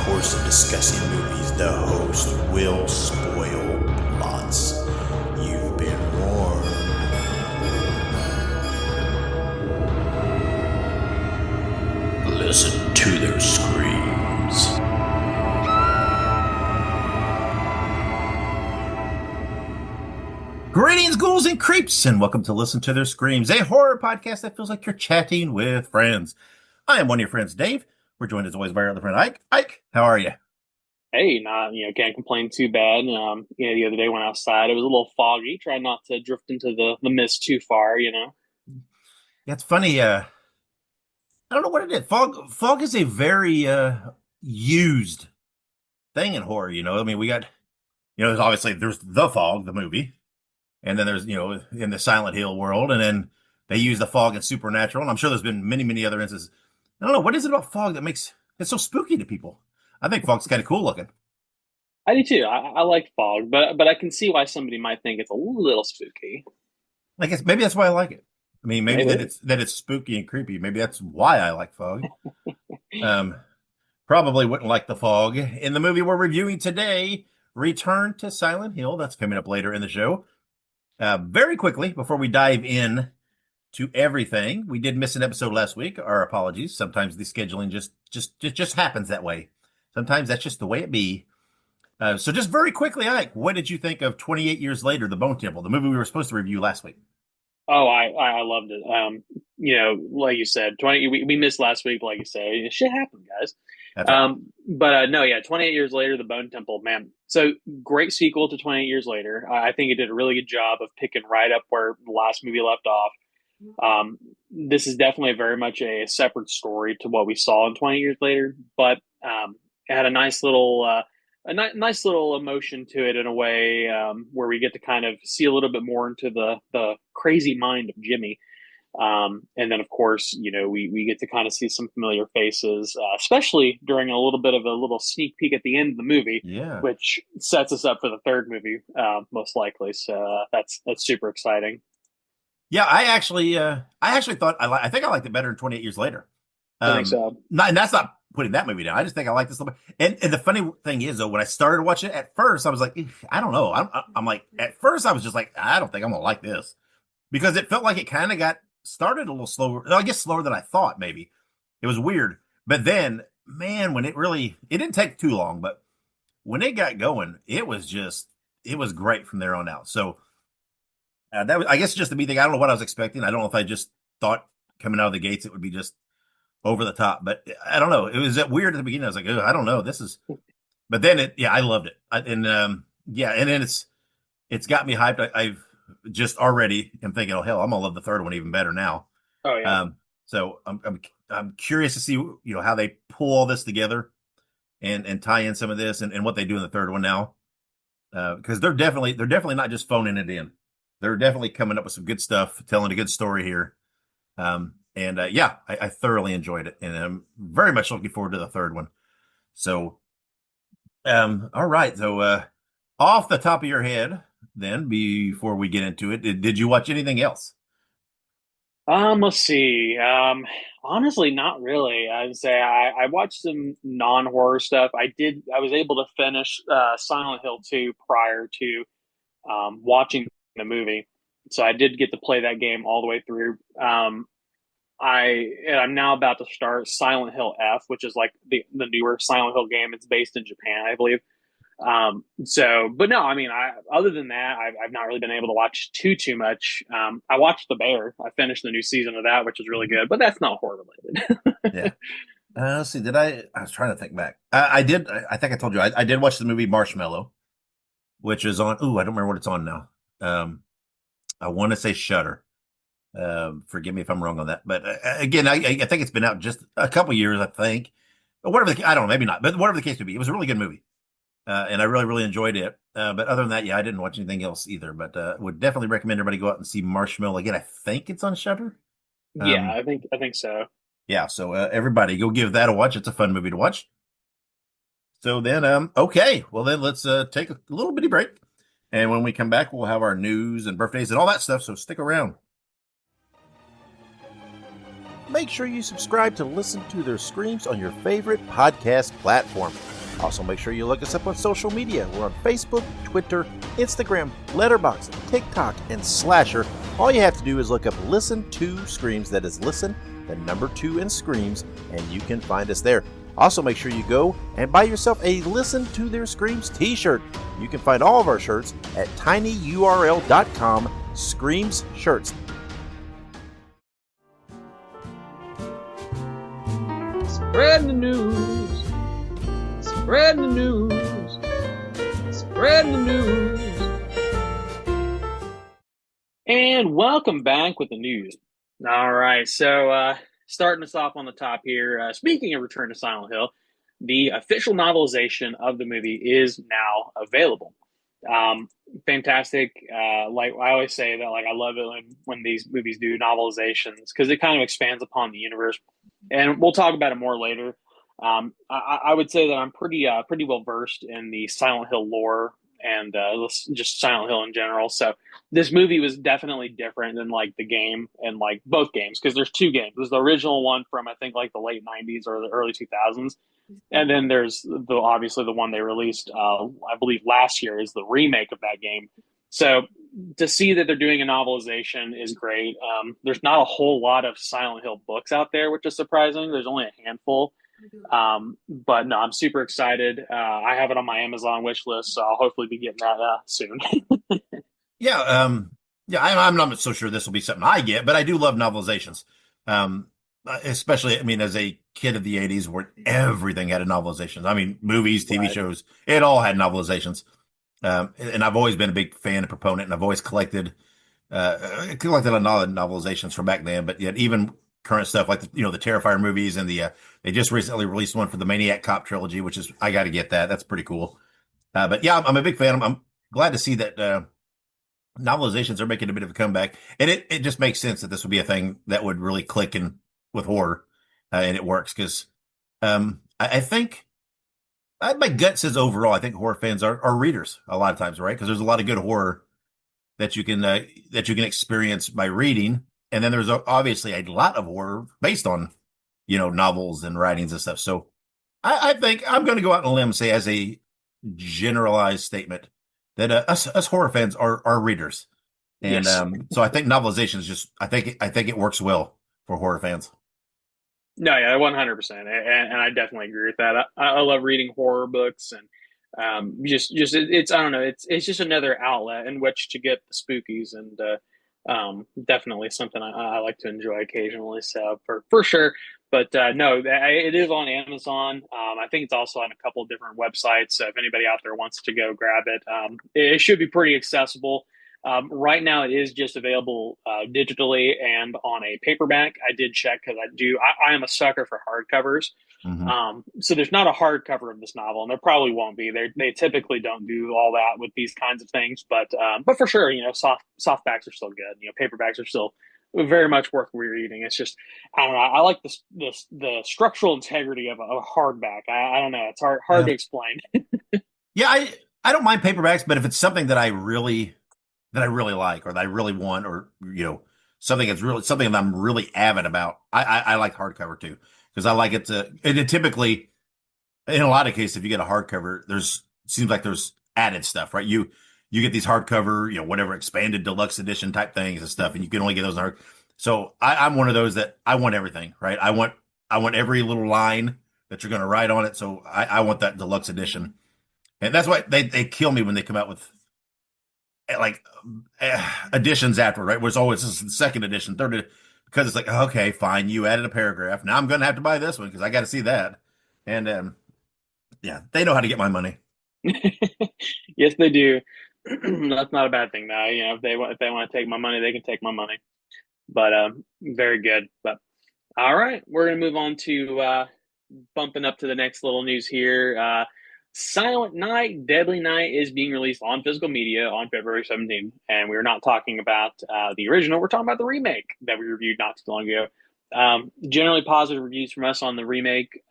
course of discussing movies, the host will spoil plots. You've been warned. Listen to their screams. Greetings, ghouls and creeps, and welcome to Listen to Their Screams, a horror podcast that feels like you're chatting with friends. I am one of your friends, Dave. We're joined as always by our other friend, Ike. Ike, how are you? Hey, can't complain too bad. The other day went outside, it was a little foggy. Try not to drift into the mist too far. Yeah, it's funny. I don't know what it is. Fog is a very used thing in horror. I mean, we got, there's obviously the Fog, the movie, and then there's in the Silent Hill world, and then they use the fog in Supernatural, and I'm sure there's been many, many other instances. I don't know what is it about fog that makes it so spooky to people. I think fog's kind of cool looking. I do too. I like fog, but I can see why somebody might think it's a little spooky. I guess maybe that's why I like it. I mean, maybe Maybe. that it's spooky and creepy. Maybe that's why I like fog. Um, Probably wouldn't like the fog in the movie we're reviewing today. Return to Silent Hill. That's coming up later in the show. Very quickly before we dive in to everything, we did miss an episode last week. Our apologies. Sometimes the scheduling just happens that way. Sometimes that's just the way it be. So just very quickly, Ike, what did you think of 28 Years Later, The Bone Temple, the movie we were supposed to review last week? Oh, I loved it. Like you said, we missed last week. Like you say, shit happened, guys. That's right. No, yeah, 28 Years Later, The Bone Temple, man. So great sequel to 28 Years Later. I think it did a really good job of picking right up where the last movie left off. This is definitely very much a separate story to what we saw in 20 Years Later, but it had a nice little nice little emotion to it in a way, where we get to kind of see a little bit more into the crazy mind of Jimmy. And then, of course, we get to kind of see some familiar faces, especially during a little bit of a little sneak peek at the end of the movie, Yeah. which sets us up for the third movie, most likely. So that's super exciting. Yeah, I actually thought I think I liked it better than 28 Years Later. I think so. And that's not putting that movie down. I just think I like this a little bit. And the funny thing is, though, when I started watching it at first, I was like, I don't know. I'm like, at first, I was just like, I don't think I'm gonna like this because it felt like it kind of got started a little slower. I guess slower than I thought. Maybe it was weird, but then, man, when it didn't take too long, but when it got going, it was great from there on out. So that was, I guess, just the me thing. I don't know what I was expecting. I don't know if I just thought coming out of the gates it would be just over the top, but I don't know. It was weird at the beginning. I was like, I don't know. But then I loved it. And then it's got me hyped. I've just already am thinking, oh hell, I'm gonna love the third one even better now. Oh yeah. So I'm curious to see how they pull all this together and tie in some of this and what they do in the third one now, because they're definitely not just phoning it in. They're definitely coming up with some good stuff, telling a good story here. I thoroughly enjoyed it, and I'm very much looking forward to the third one. So, all right. So, off the top of your head, then, before we get into it, did you watch anything else? Let's see. Honestly, not really. I'd say I watched some non-horror stuff. I was able to finish Silent Hill 2 prior to watching the movie, so I did get to play that game all the way through. I'm now about to start Silent Hill F, which is like the newer Silent Hill game. It's based in Japan, I believe. But no, I mean, other than that, I've not really been able to watch too much. I watched The Bear. I finished the new season of that, which is really good, but that's not horror related. Yeah. Let's see. I was trying to think back. I did. I think I told you. I did watch the movie Marshmallow, which is on. Ooh, I don't remember what it's on now. I want to say Shudder. Forgive me if I'm wrong on that, but again, I think it's been out just a couple years, I think. But I don't know, maybe not. But whatever the case may be, it was a really good movie, and I really, really enjoyed it. But other than that, I didn't watch anything else either. But would definitely recommend everybody go out and see Marshmallow again. I think it's on Shudder. Yeah, I think so. Yeah, so everybody go give that a watch. It's a fun movie to watch. So then, okay, well then let's take a little bitty break, and when we come back, we'll have our news and birthdays and all that stuff. So stick around. make sure you subscribe to Listen to Their Screams on your favorite podcast platform. Also, make sure you look us up on social media. We're on Facebook, Twitter, Instagram, Letterboxd, TikTok, and Slasher. All you have to do is look up Listen to Screams. That is Listen, the number 2 in Screams, and you can find us there. Also, make sure you go and buy yourself a Listen to Their Screams t-shirt. You can find all of our shirts at tinyurl.com/Screams Shirts. Spread the news. Spread the news. Spread the news. And welcome back with the news. All right, so starting us off on the top here. Speaking of Return to Silent Hill, the official novelization of the movie is now available. Fantastic. Like I always say that, like I love it when these movies do novelizations because it kind of expands upon the universe. And we'll talk about it more later. I would say that I'm pretty well versed in the Silent Hill lore and just Silent Hill in general. So this movie was definitely different than like the game and like both games because there's 2 games. There's the original one from I think like the late 90s or the early 2000s, and then there's obviously the one they released I believe last year is the remake of that game. So to see that they're doing a novelization is great. There's not a whole lot of Silent Hill books out there, which is surprising. There's only a handful. But no, I'm super excited. I have it on my Amazon wish list, so I'll hopefully be getting that soon. I'm not so sure this will be something I get, but I do love novelizations. Especially, I mean, as a kid of the 80s where everything had a novelization. I mean, movies, TV shows, it all had novelizations. And I've always been a big fan and proponent, and I've always collected a lot of novelizations from back then, but yet even current stuff like the Terrifier movies and they just recently released one for the Maniac Cop trilogy, which is I got to get that. That's pretty cool. But yeah, I'm a big fan. I'm glad to see that novelizations are making a bit of a comeback, and it just makes sense that this would be a thing that would really click in with horror, and it works because I think my gut says overall I think horror fans are readers a lot of times, right? Because there's a lot of good horror that you can experience by reading. And then there's obviously a lot of horror based on, novels and writings and stuff. So I think I'm going to go out on a limb and say as a generalized statement that us horror fans are readers. And Yes. So I think novelization is I think it works well for horror fans. No, yeah, 100%, and I definitely agree with that. I love reading horror books, and it's I don't know, it's just another outlet in which to get the spookies, and definitely something I like to enjoy occasionally. So for sure, but no, it is on Amazon. I think it's also on a couple of different websites. So if anybody out there wants to go grab it, it should be pretty accessible. Right now, it is just available digitally and on a paperback. I did check because I am a sucker for hardcovers. Mm-hmm. So there's not a hardcover of this novel, and there probably won't be. They typically don't do all that with these kinds of things, but for sure, softbacks are still good. Paperbacks are still very much worth reading. It's just I don't know. I like the structural integrity of a hardback. I don't know. It's hard to explain. Yeah, I don't mind paperbacks, but if it's something that I really like or that I really want, or something that I'm really avid about, I like hardcover too, because I like it to. And it typically, in a lot of cases, if you get a hardcover, seems like there's added stuff, right? You get these hardcover, whatever expanded deluxe edition type things and stuff, and you can only get those in hard. So I'm one of those that I want everything, right? I want every little line that you're going to write on it. So I want that deluxe edition, and that's why they kill me when they come out with like editions after, right? Where it's always this is the second edition, third, because it's like, okay, fine, you added a paragraph. Now I'm going to have to buy this one because I got to see that. And yeah, they know how to get my money. Yes, they do. That's not a bad thing, though. If they want to take my money, they can take my money. But very good. But all right, we're gonna move on to bumping up to the next little news here. Silent Night, Deadly Night is being released on physical media on February 17th, and we're not talking about the original. We're talking about the remake that we reviewed not too long ago. Generally positive reviews from us on the remake.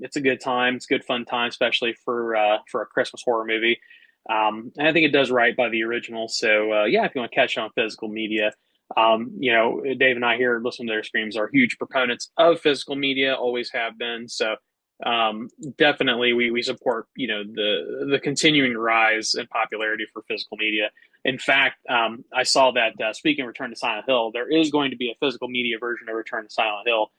It's a good time. It's a good fun time, especially for a Christmas horror movie. And I think it does right by the original. So yeah, if you want to catch it on physical media, Dave and I here listening to their streams are huge proponents of physical media, always have been. So definitely we support, the continuing rise in popularity for physical media. In fact, I saw that speaking of Return to Silent Hill, there is going to be a physical media version of Return to Silent Hill.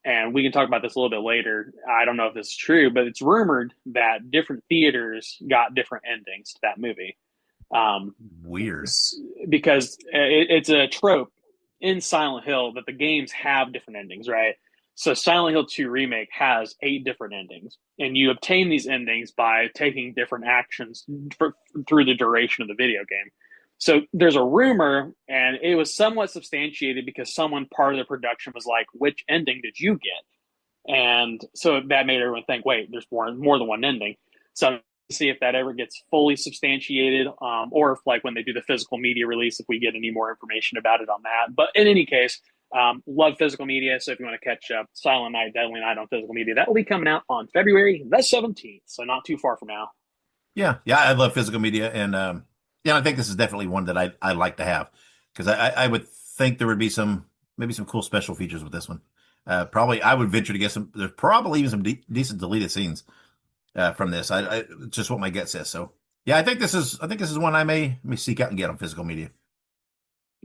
And we can talk about this a little bit later. I don't know if this is true, but it's rumored that different theaters got different endings to that movie. Weird. Because it's a trope in Silent Hill that the games have different endings, right? So Silent Hill 2 Remake has 8 different endings, and you obtain these endings by taking different actions through the duration of the video game. So there's a rumor, and it was somewhat substantiated because someone part of the production was like, "Which ending did you get?" And so that made everyone think, "Wait, there's more than one ending." So see if that ever gets fully substantiated, or if, like, when they do the physical media release, if we get any more information about it on that. But in any case, love physical media. So if you want to catch up Silent Night, Deadly Night on physical media, that will be coming out on February the 17th. So not too far from now. Yeah, yeah, I love physical media, and yeah, I think this is definitely one that I like to have because I would think there would be maybe some cool special features with this one. Probably, I would venture to guess there's probably even some decent deleted scenes from this. It's just what my gut says. So yeah, I think this is one I may seek out and get on physical media.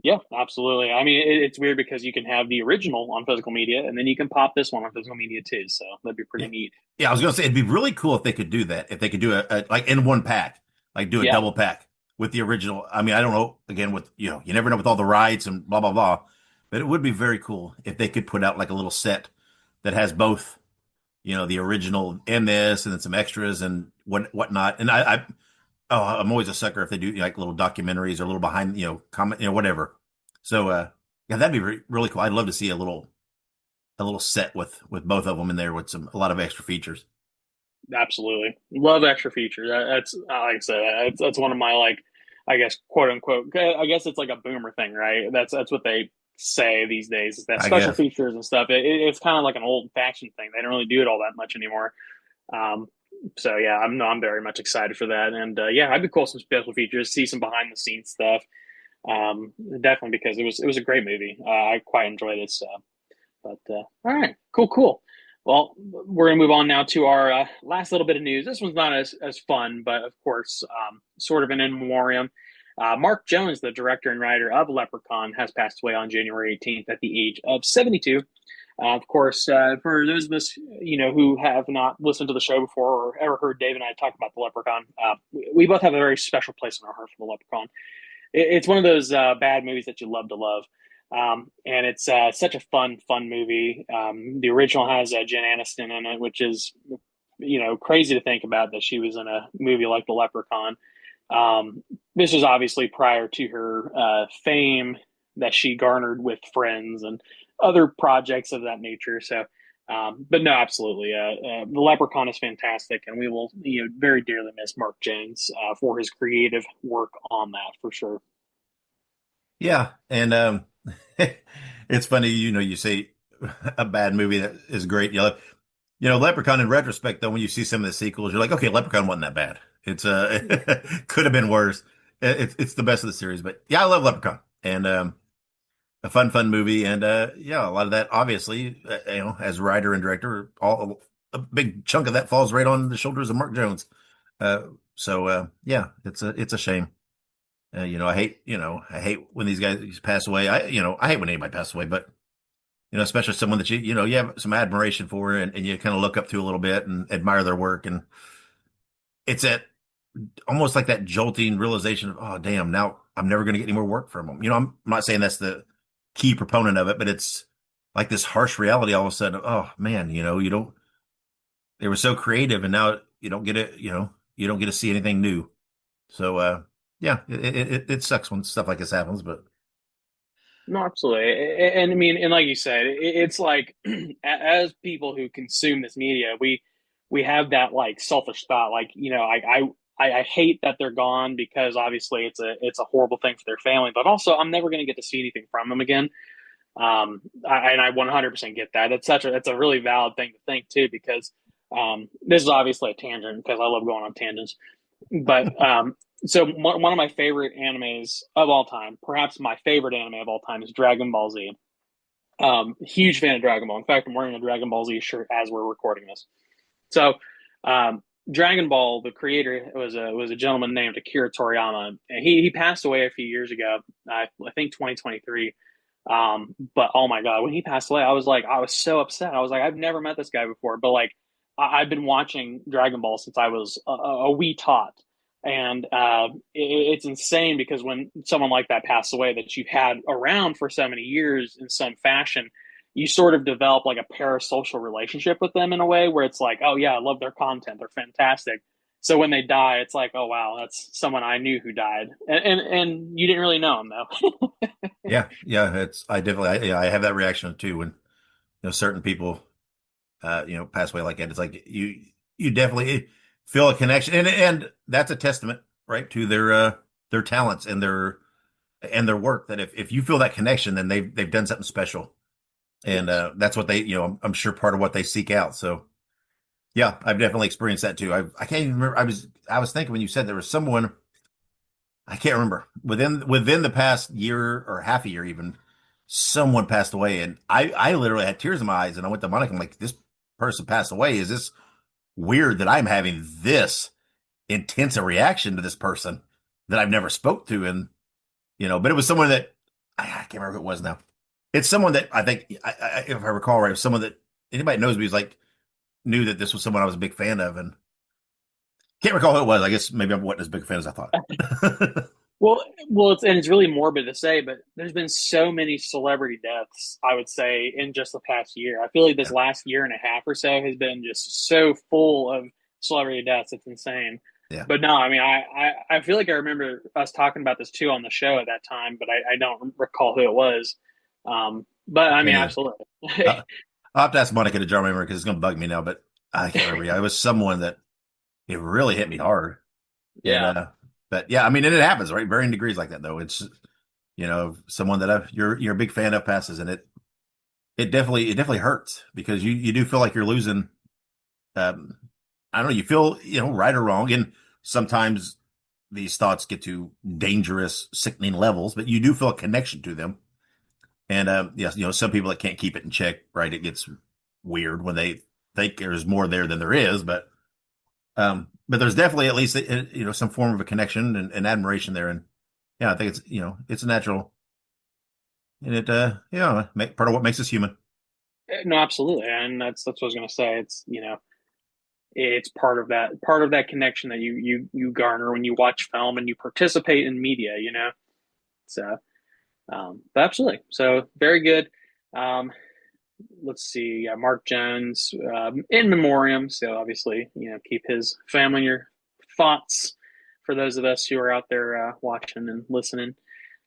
Yeah, absolutely. I mean, it's weird because you can have the original on physical media, and then you can pop this one on physical media too. So that'd be pretty Yeah, neat. yeah, I was gonna say it'd be really cool if they could do that. If they could do a like in one pack, like do a Yeah, double pack with the original. I mean, I don't know. Again, with you never know with all the rides and blah blah blah, but it would be very cool if they could put out like a little set that has both, the original and this, and then some extras and whatnot. And I'm always a sucker if they do like little documentaries or little behind, comment, whatever. So, yeah, that'd be really cool. I'd love to see a little set with both of them in there with a lot of extra features. absolutely. Love extra features. That's like I said, that's one of my, like, I guess, quote unquote. I guess it's like a boomer thing, right? That's what they say these days, is that I special guess. features and stuff. It's kind of like an old fashioned thing. They don't really do it all that much anymore. Um, so yeah, I'm very much excited for that, and yeah, I'd be cool some special features, see some behind the scenes stuff. Definitely because it was a great movie. I quite enjoyed it. So, but all right, cool. Well, we're gonna move on now to our last little bit of news. This one's not as fun, but of course, sort of an in memoriam. Mark Jones, the director and writer of Leprechaun, has passed away on January 18th at the age of 72. Of course, for those of us, who have not listened to the show before or ever heard Dave and I talk about the Leprechaun, we both have a very special place in our heart for the Leprechaun. It's one of those bad movies that you love to love. And it's such a fun movie. The original has Jen Aniston in it, which is, crazy to think about that she was in a movie like The Leprechaun. This was obviously prior to her fame that she garnered with Friends and other projects of that nature. So, but no, absolutely. The Leprechaun is fantastic, and we will, very dearly miss Mark Jones for his creative work on that for sure. Yeah, and it's funny, you say a bad movie that is great. Leprechaun in retrospect, though, when you see some of the sequels, you're like, okay, Leprechaun wasn't that bad. It's could have been worse. It's the best of the series, but yeah, I love Leprechaun, and a fun movie, and yeah, a lot of that obviously, as writer and director, all a big chunk of that falls right on the shoulders of Mark Jones. So yeah, it's a shame. I hate when these guys pass away. I hate when anybody passes away, but especially someone that you have some admiration for and you kind of look up to a little bit and admire their work. And it's almost like that jolting realization of, oh, damn, now I'm never going to get any more work from them. I'm not saying that's the key proponent of it, but it's like this harsh reality all of a sudden. Oh man, they were so creative and now you don't get it, you don't get to see anything new. So, yeah, it sucks when stuff like this happens, but No, absolutely. And I mean, and like you said, it's like as people who consume this media, we have that, like, selfish thought, like, I hate that they're gone because obviously it's a horrible thing for their family, but also I'm never going to get to see anything from them again. And I 100% get that. It's a really valid thing to think too, because this is obviously a tangent because I love going on tangents. But so one of my favorite animes of all time, perhaps my favorite anime of all time, is Dragon Ball Z. Huge fan of Dragon Ball. In fact, I'm wearing a Dragon Ball Z shirt as we're recording this. So, um, Dragon Ball, the creator was a gentleman named Akira Toriyama, and he passed away a few years ago. I think 2023. But oh my god, when he passed away, I was so upset. I was like, I've never met this guy before, but like I've been watching Dragon Ball since I was a wee tot. And it's insane because when someone like that passed away, that you've had around for so many years in some fashion, you sort of develop like a parasocial relationship with them in a way where it's like, oh yeah, I love their content, they're fantastic. So when they die, it's like, oh wow, that's someone I knew who died, and you didn't really know him though. Yeah, yeah, I definitely yeah, I have that reaction too when certain people pass away like that. It's like you definitely feel a connection, and that's a testament, right, to their talents and their work. That if you feel that connection, then they've done something special, and Yes. that's what they I'm sure part of what they seek out. So yeah, I've definitely experienced that too. I can't even remember. I was thinking when you said there was someone. I can't remember within the past year or half a year even someone passed away, and I literally had tears in my eyes, and I went to Monica. I'm like, this person passed away. Is this weird that I'm having this intense a reaction to this person that I've never spoke to? And but it was someone that I can't remember who it was now. It's someone that I think, if I recall right, it was someone that anybody knows me was like knew that this was someone I was a big fan of, and can't recall who it was. I guess maybe I wasn't as big a fan as I thought. Well, it's really morbid to say, but there's been so many celebrity deaths, I would say, in just the past year. I feel like this Yeah, last year and a half or so has been just so full of celebrity deaths. It's insane. yeah, But no, I mean, I feel like I remember us talking about this too on the show at that time, but I don't recall who it was. But I I mean, can't either. absolutely. Uh, I'll have to ask Monica to jar my memory because it's gonna bug me now. But I can't remember. Yeah, it was someone that it really hit me hard. And Yeah. but yeah, I mean, and it happens, right? Varying degrees like that, though. It's someone that you're a big fan of passes, and it definitely hurts because you do feel like you're losing. Um, I don't know. You feel right or wrong, and sometimes these thoughts get to dangerous, sickening levels, but you do feel a connection to them. And yes, some people that can't keep it in check, right? It gets weird when they think there's more there than there is, but there's definitely at least some form of a connection and admiration there, and yeah, I think it's a natural, and it part of what makes us human. No, absolutely. And that's what I was going to say. It's part of that connection that you garner when you watch film and you participate in media. So but absolutely, so very good. um let's see, yeah, Mark Jones, in memoriam, so obviously keep his family in your thoughts for those of us who are out there watching and listening.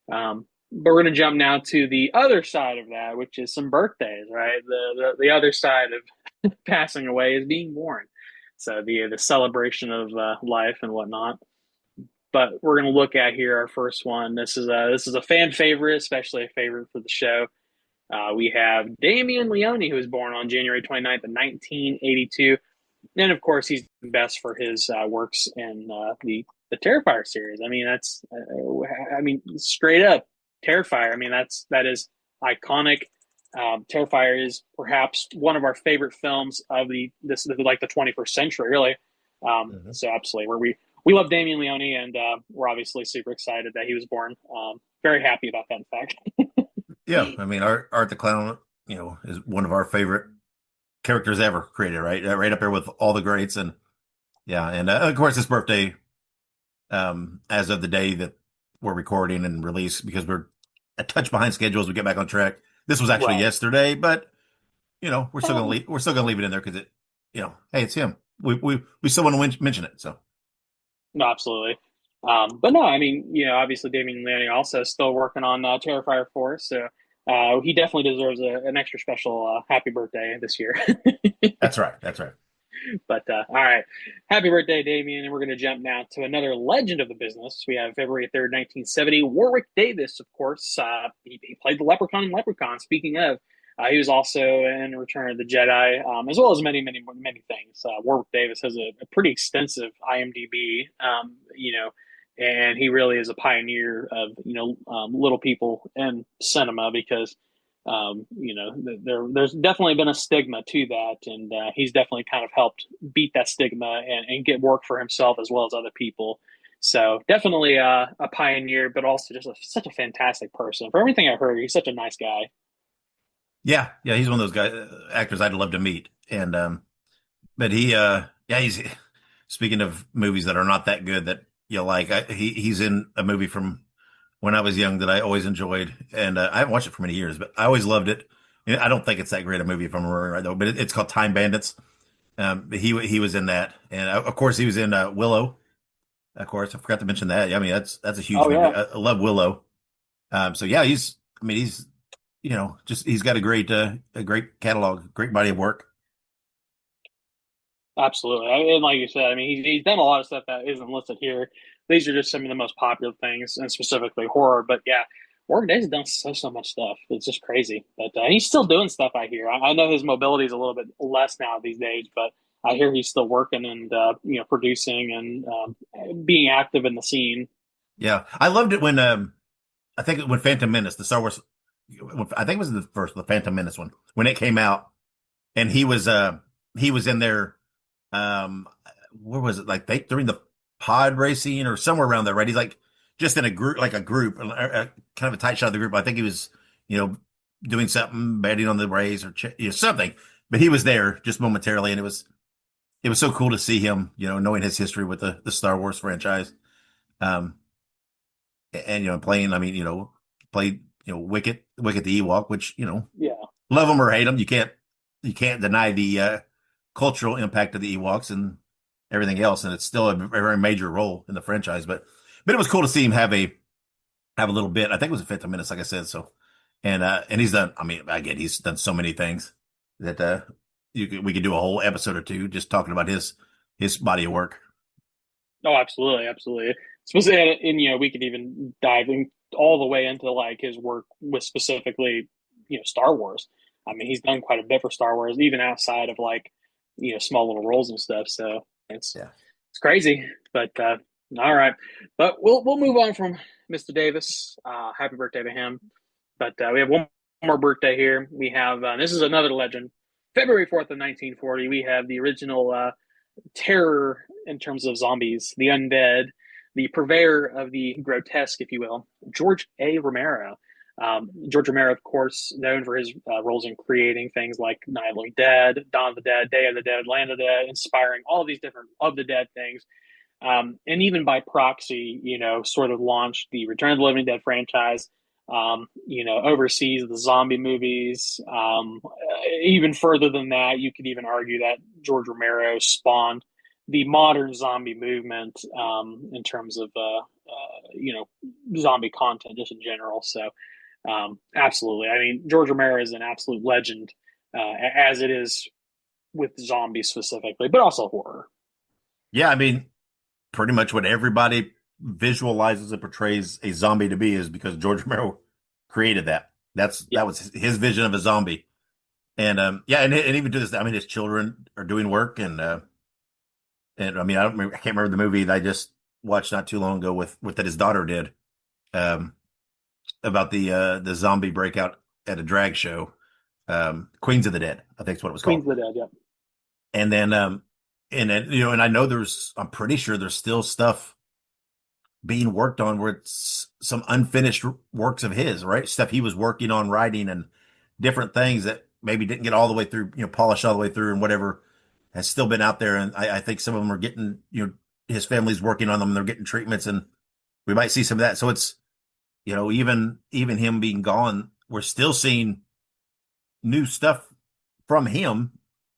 But we're going to jump now to the other side of that, which is some birthdays, right? The other side of passing away is being born. So the celebration of life and whatnot. But we're going to look at here our first one. This is a fan favorite, especially a favorite for the show. We have Damian Leone, who was born on January 29th of 1982. And of course, he's best for his works in the Terrifier series. I mean, straight up Terrifier. I mean, that is iconic. Terrifier is perhaps one of our favorite films of the 21st century, really. Mhm. So absolutely, where we love Damien Leone, and we're obviously super excited that he was born. Very happy about that, in fact. Yeah, I mean, Art the Clown, is one of our favorite characters ever created, right? Right up there with all the greats, and yeah, and of course, his birthday, as of the day that we're recording and release, because we're a touch behind schedule as we get back on track. This was actually Right. yesterday, but we're still gonna Um, leave it in there because hey, it's him. We still want to mention it. So no, absolutely. But no, I mean, obviously Damien Leone also still working on Terrifier 4, so he definitely deserves an extra special happy birthday this year. that's right. That's right. But all right, happy birthday, Damien! And we're going to jump now to another legend of the business. We have February 3rd, 1970. Warwick Davis, of course. He played the Leprechaun in Leprechaun. Speaking of, He was also in Return of the Jedi, as well as many, many, many things. Warwick Davis has a pretty extensive IMDb, and he really is a pioneer of little people in cinema because there's definitely been a stigma to that, and he's definitely kind of helped beat that stigma and get work for himself as well as other people. So definitely a pioneer, but also just such a fantastic person. For everything I heard, he's such a nice guy. Yeah, yeah, he's one of those guys, actors I'd love to meet. And but yeah, he's speaking of movies that are not that good that you like. He's in a movie from when I was young that I always enjoyed, and I haven't watched it for many years, but I always loved it. And I don't think it's that great a movie if I'm remembering right though, but it's called Time Bandits. He was in that, and of course he was in Willow. Of course, I forgot to mention that. I mean, that's a huge Oh movie. yeah, I love Willow. So yeah, I mean, just he's got a great catalog, great body of work. absolutely. And like you said, I mean, he's done a lot of stuff that isn't listed here. These are just some of the most popular things, and specifically horror. But yeah, Warren Day's done so much stuff. It's just crazy. But he's still doing stuff. I hear. I know his mobility is a little bit less now these days, but I hear he's still working and producing and being active in the scene. Yeah, I loved it when I think when Phantom Menace, the Star Wars, I think it was the Phantom Menace one when it came out, and he was in there. Where was it? Like during the pod racing or somewhere around there, right? He's like just in a group, like a group, kind of a tight shot of the group. I think he was, doing something, betting on the race or something. But he was there just momentarily, and it was so cool to see him, knowing his history with the Star Wars franchise. Um, and playing, I mean, played, Wicket the Ewok, which Yeah, love him or hate him, you can't deny the cultural impact of the Ewoks and everything else, and it's still a very major role in the franchise. But it was cool to see him have a little bit. I think it was a Phantom Menace, like I said. So, and he's done. I mean, again, he's done so many things that we could do a whole episode or two just talking about his body of work. oh, absolutely, absolutely. Especially, and we could even dive in all the way into like his work with specifically, Star Wars. I mean, he's done quite a bit for Star Wars, even outside of like, small little roles and stuff. So Yeah. it's crazy. But all right, but we'll move on from Mr. Davis. Happy birthday to him. But we have one more birthday here. We have this is another legend. February 4th of 1940. We have the original terror in terms of zombies, the undead, the purveyor of the grotesque, if you will, George A. Romero. George Romero, of course, known for his roles in creating things like Night of the Living Dead, Dawn of the Dead, Day of the Dead, Land of the Dead, inspiring all these different of the Dead things. And even by proxy, sort of launched the Return of the Living Dead franchise, oversees the zombie movies. Even further than that, you could even argue that George Romero spawned the modern zombie movement in terms of, zombie content just in general. So, absolutely. I mean, George Romero is an absolute legend, as it is with zombies specifically, but also horror. Yeah, I mean, pretty much what everybody visualizes and portrays a zombie to be is because George Romero created that. Yeah. That was his vision of a zombie. And yeah, and even to this, I mean, his children are doing work, and I mean, I can't remember the movie that I just watched not too long ago with that his daughter did, um, about the zombie breakout at a drag show, Queens of the Dead, I think is what it was called. Queens of the Dead, yeah. And then and then and I know I'm pretty sure there's still stuff being worked on where it's some unfinished works of his, right? Stuff he was working on writing and different things that maybe didn't get all the way through, polished all the way through and whatever has still been out there. And I think some of them are getting, his family's working on them and they're getting treatments, and we might see some of that. So it's, even him being gone, we're still seeing new stuff from him.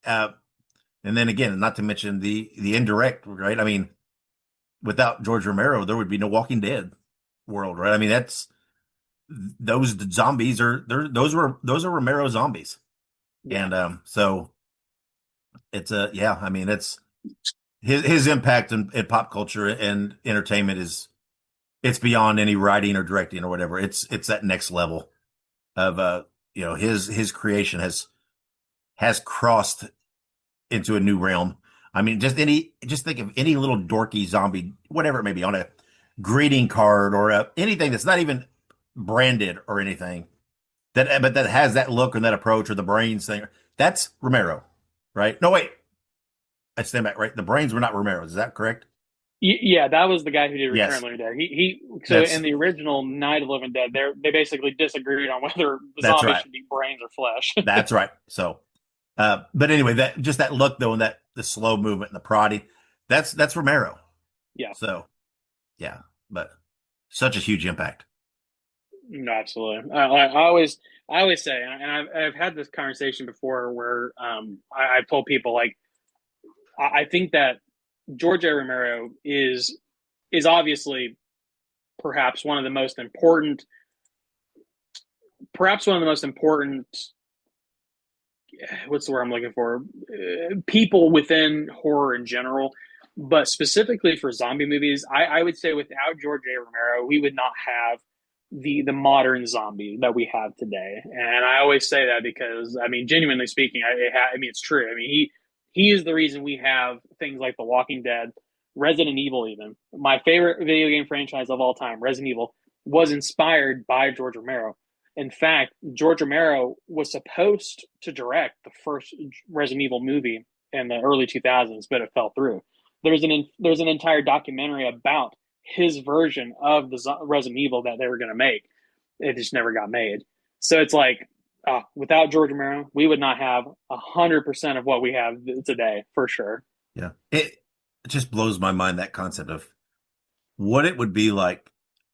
And then again, not to mention the indirect, right? I mean, without George Romero, there would be no Walking Dead world, right? I mean, those zombies those are Romero zombies. Yeah. And so it's yeah, I mean, it's his impact in pop culture and entertainment it's beyond any writing or directing or whatever. It's that next level of his creation has crossed into a new realm. I mean, just think of any little dorky zombie, whatever it may be, on a greeting card or anything that's not even branded or anything but that has that look and that approach or the brains thing. That's Romero, right? No, wait, I stand back. Right, the brains were not Romero's. Is that correct? Yeah, that was the guy who did Return of Yes, the Living Dead. So that's in the original Night of the Living Dead, they basically disagreed on whether the that's zombies right. should eat brains or flesh. That's right. So, but anyway, that look though, and that the slow movement and the prodding, that's Romero. Yeah, So, yeah, but such a huge impact. no, absolutely. I always say, and I've had this conversation before where I've told people like I think that George A. Romero is obviously perhaps one of the most important, perhaps one of the most important. What's the word I'm looking for? People within horror in general, but specifically for zombie movies, I would say without George A. Romero, we would not have the modern zombie that we have today. And I always say that because I mean, genuinely speaking, I mean it's true. I mean he is the reason we have things like The Walking Dead, Resident Evil. Even my favorite video game franchise of all time, Resident Evil, was inspired by George Romero. In fact, George Romero was supposed to direct the first Resident Evil movie in the early 2000s, but it fell through. There's an entire documentary about his version of the Resident Evil that they were going to make. It just never got made. So it's like without George Romero, we would not have 100% of what we have today for sure. Yeah, it just blows my mind, that concept of what it would be like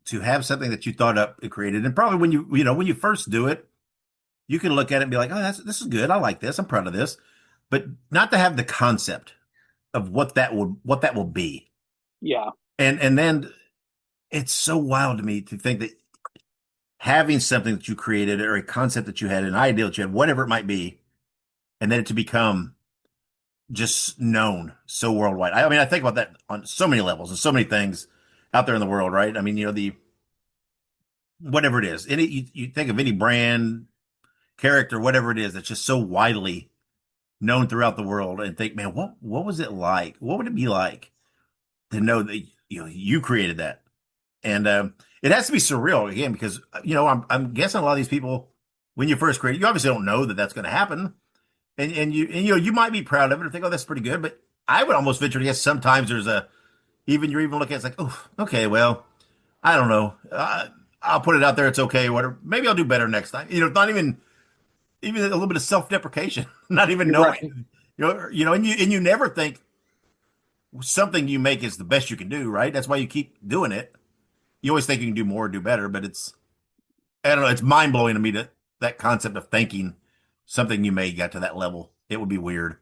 to have something that you thought up and created, and probably when you first do it, you can look at it and be like, oh, this is good. I like this. I'm proud of this, but not to have the concept of what that will be. Yeah, And then it's so wild to me to think that having something that you created or a concept that you had, an idea that you had, whatever it might be, and then it to become just known so worldwide. I mean, I think about that on so many levels and so many things out there in the world, right? I mean, the whatever it is, you think of any brand, character, whatever it is, that's just so widely known throughout the world, and think, man, what was it like? What would it be like to know that you created that? And it has to be surreal again because I'm guessing a lot of these people, when you first create it, you obviously don't know that that's going to happen, and you might be proud of it or think, oh, that's pretty good. But I would almost venture to guess sometimes there's you're even looking at it's like, oh, okay, well, I don't know, I'll put it out there, it's okay, whatever. Maybe I'll do better next time. Not even a little bit of self-deprecation, not even right. knowing, and you never think something you make is the best you can do, right? That's why you keep doing it. You always think you can do more, do better, but I don't know, it's mind blowing to me that concept of thinking something you made got to that level. It would be weird.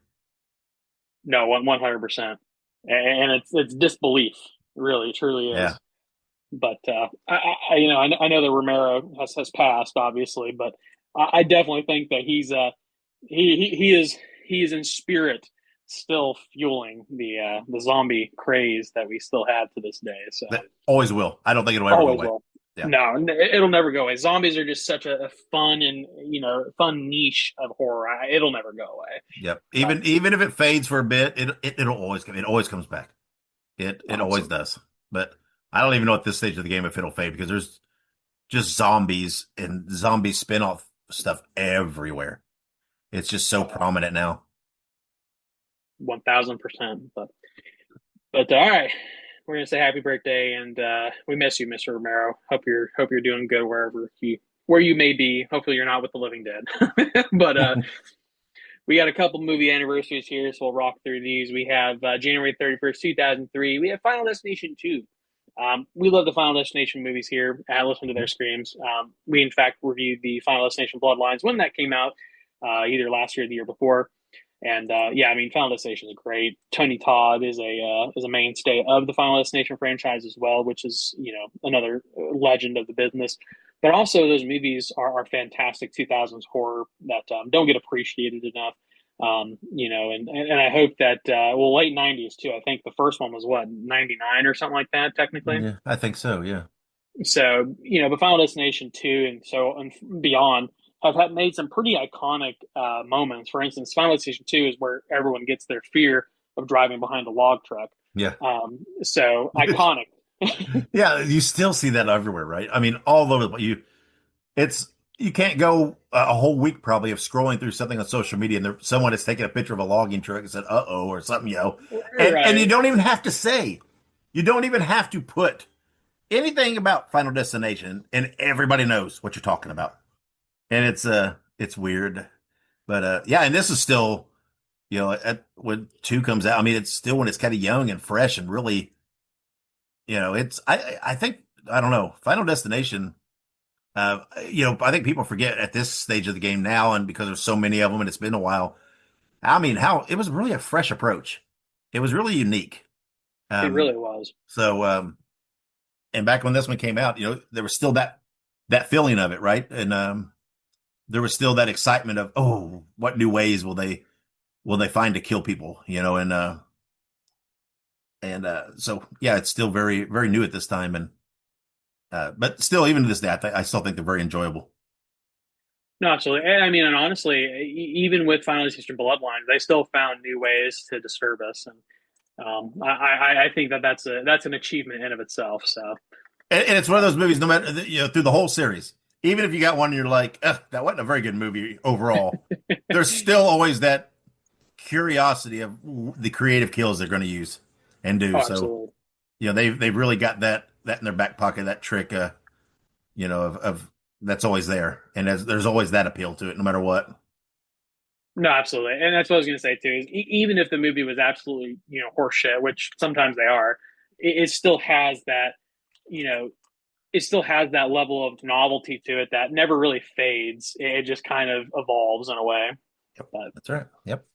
No, 100%, and it's disbelief, really, truly Yeah. is. But I know that Romero has passed, obviously, but I definitely think that he is in spirit still fueling the zombie craze that we still have to this day. So That always will. I don't think it'll ever go always away. will. Yeah. No, it'll never go away. Zombies are just such a fun and fun niche of horror. It'll never go away. Yep. Even if it fades for a bit, it'll always come. It always comes back. It always Awesome. does. But I don't even know at this stage of the game if it'll fade because there's just zombies and zombie spin-off stuff everywhere. It's just so prominent now. 1,000%. But all right, we're gonna say happy birthday, and we miss you, Mr. Romero. Hope you're doing good where you may be. Hopefully, you're not with the living dead. But we got a couple movie anniversaries here, so we'll rock through these. We have January 31st, 2003. We have Final Destination 2. We love the Final Destination movies here. Listen to their screams. We, in fact, reviewed the Final Destination Bloodlines when that came out, either last year or the year before. And yeah, I mean, Final Destination is great. Tony Todd is a mainstay of the Final Destination franchise as well, which is another legend of the business. But also, those movies are fantastic 2000s horror that don't get appreciated enough. And I hope that late 90s too. I think the first one was what 99 or something like that, technically. Yeah, I think so. Yeah. So but Final Destination 2 and so and beyond have made some pretty iconic moments. For instance, Final Destination 2 is where everyone gets their fear of driving behind a log truck. Yeah. So iconic. Yeah, you still see that everywhere, right? I mean, all over it's you can't go a whole week probably of scrolling through something on social media and someone has taken a picture of a logging truck and said "uh-oh" or something, and you don't even have to say, you don't even have to put anything about Final Destination, and everybody knows what you're talking about. And it's weird, but yeah, and this is still, when 2 comes out, I mean, it's still when it's kind of young and fresh and really, it's I think, I don't know, Final Destination. I think people forget at this stage of the game now, and because there's so many of them and it's been a while. I mean, how it was really a fresh approach. It was really unique. It really was. So, and back when this one came out, there was still that feeling of it, right? And there was still that excitement of, oh, what new ways will they find to kill people, and so yeah, it's still very, very new at this time, and but still, even to this day, I still think they're very enjoyable. No, absolutely. And I mean, and honestly, even with Final Destination Bloodlines, they still found new ways to disturb us, and I think that's an achievement in of itself. So, and it's one of those movies, no matter through the whole series, even if you got one, and you're like, that wasn't a very good movie overall. There's still always that curiosity of the creative kills they're going to use and do. Absolutely. So, they've really got that in their back pocket, that trick, of that's always there, and there's always that appeal to it, no matter what. No, absolutely, and that's what I was going to say too. Is even if the movie was absolutely horseshit, which sometimes they are, it still has that, it still has that level of novelty to it that never really fades. It just kind of evolves in a way. Yep, that's right. Yep.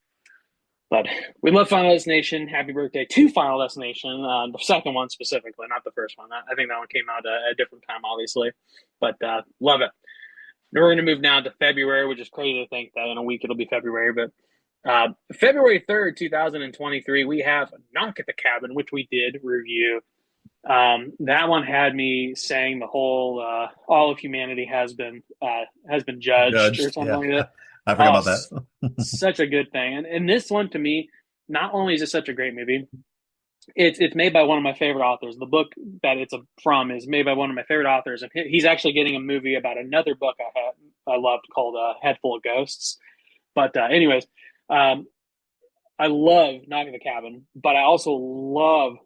But we love Final Destination. Happy birthday to Final Destination. The second one specifically, not the first one. I think that one came out at a different time, obviously. But love it. We're going to move now to February, which is crazy to think that in a week it'll be February. But February 3rd, 2023, we have Knock at the Cabin, which we did review. That one had me saying the whole all of humanity has been judged or something like that. I forgot about that. Such a good thing. And this one, to me, not only is it such a great movie, it's made by one of my favorite authors. The book that it's from is made by one of my favorite authors, and he's actually getting a movie about another book I loved called Head Full of Ghosts. But anyways, I love Knock at the Cabin, but I also love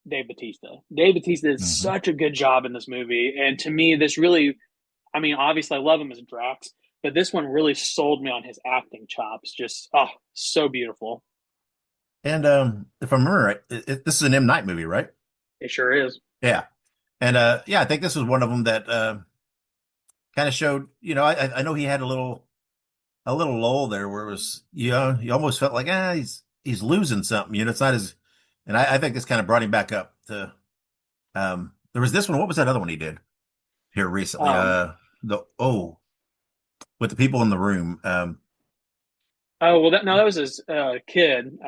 Dave Bautista. Dave Bautista did such a good job in this movie, and to me, this really, I mean, obviously I love him as Drax, but this one really sold me on his acting chops. Just, so beautiful. And if I remember right, this is an M. Night movie, right? It sure is. Yeah. And yeah, I think this was one of them that kind of showed, I know he had a little lull there where it was, you almost felt like, he's losing something, it's not as, and I think this kind of brought him back up to, there was this one. What was that other one he did here recently? With the people in the room. That was his kid.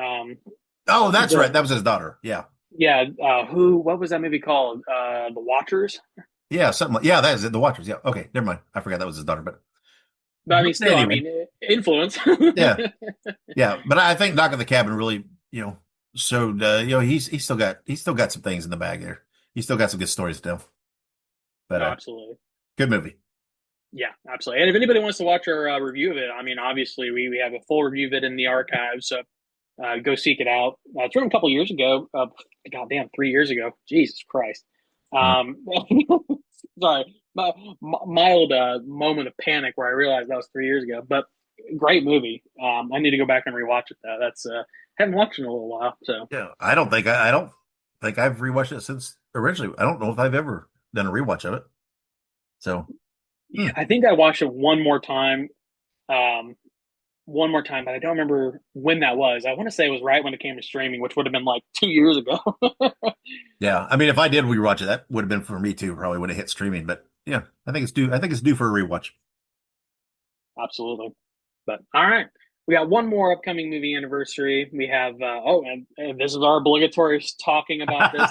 That's right. That was his daughter. Yeah. Yeah. What was that movie called? The Watchers? Yeah, something like, yeah, that is it. The Watchers. Yeah. Okay. Never mind. I forgot that was his daughter, but I mean, still, anyway. Influence. Yeah. Yeah. But I think Knock at the Cabin really, showed, he's still got some things in the bag there. He's still got some good stories to tell. But absolutely. Good movie. Yeah, absolutely. And if anybody wants to watch our review of it, I mean, obviously we have a full review of it in the archives, so go seek it out. It's written a couple years ago. Goddamn, 3 years ago. Jesus Christ. Sorry, mild moment of panic where I realized that was 3 years ago. But great movie. I need to go back and rewatch it though. That's haven't watched it in a little while. So yeah, I don't think I've rewatched it since originally. I don't know if I've ever done a rewatch of it. So. Yeah, I think I watched it one more time, but I don't remember when that was. I want to say it was right when it came to streaming, which would have been like 2 years ago. Yeah, I mean, if I did rewatch it, that would have been for me too. Probably would have hit streaming, but yeah, I think it's due. I think it's due for a rewatch. Absolutely. But all right, we got one more upcoming movie anniversary. We have and this is our obligatory talking about this.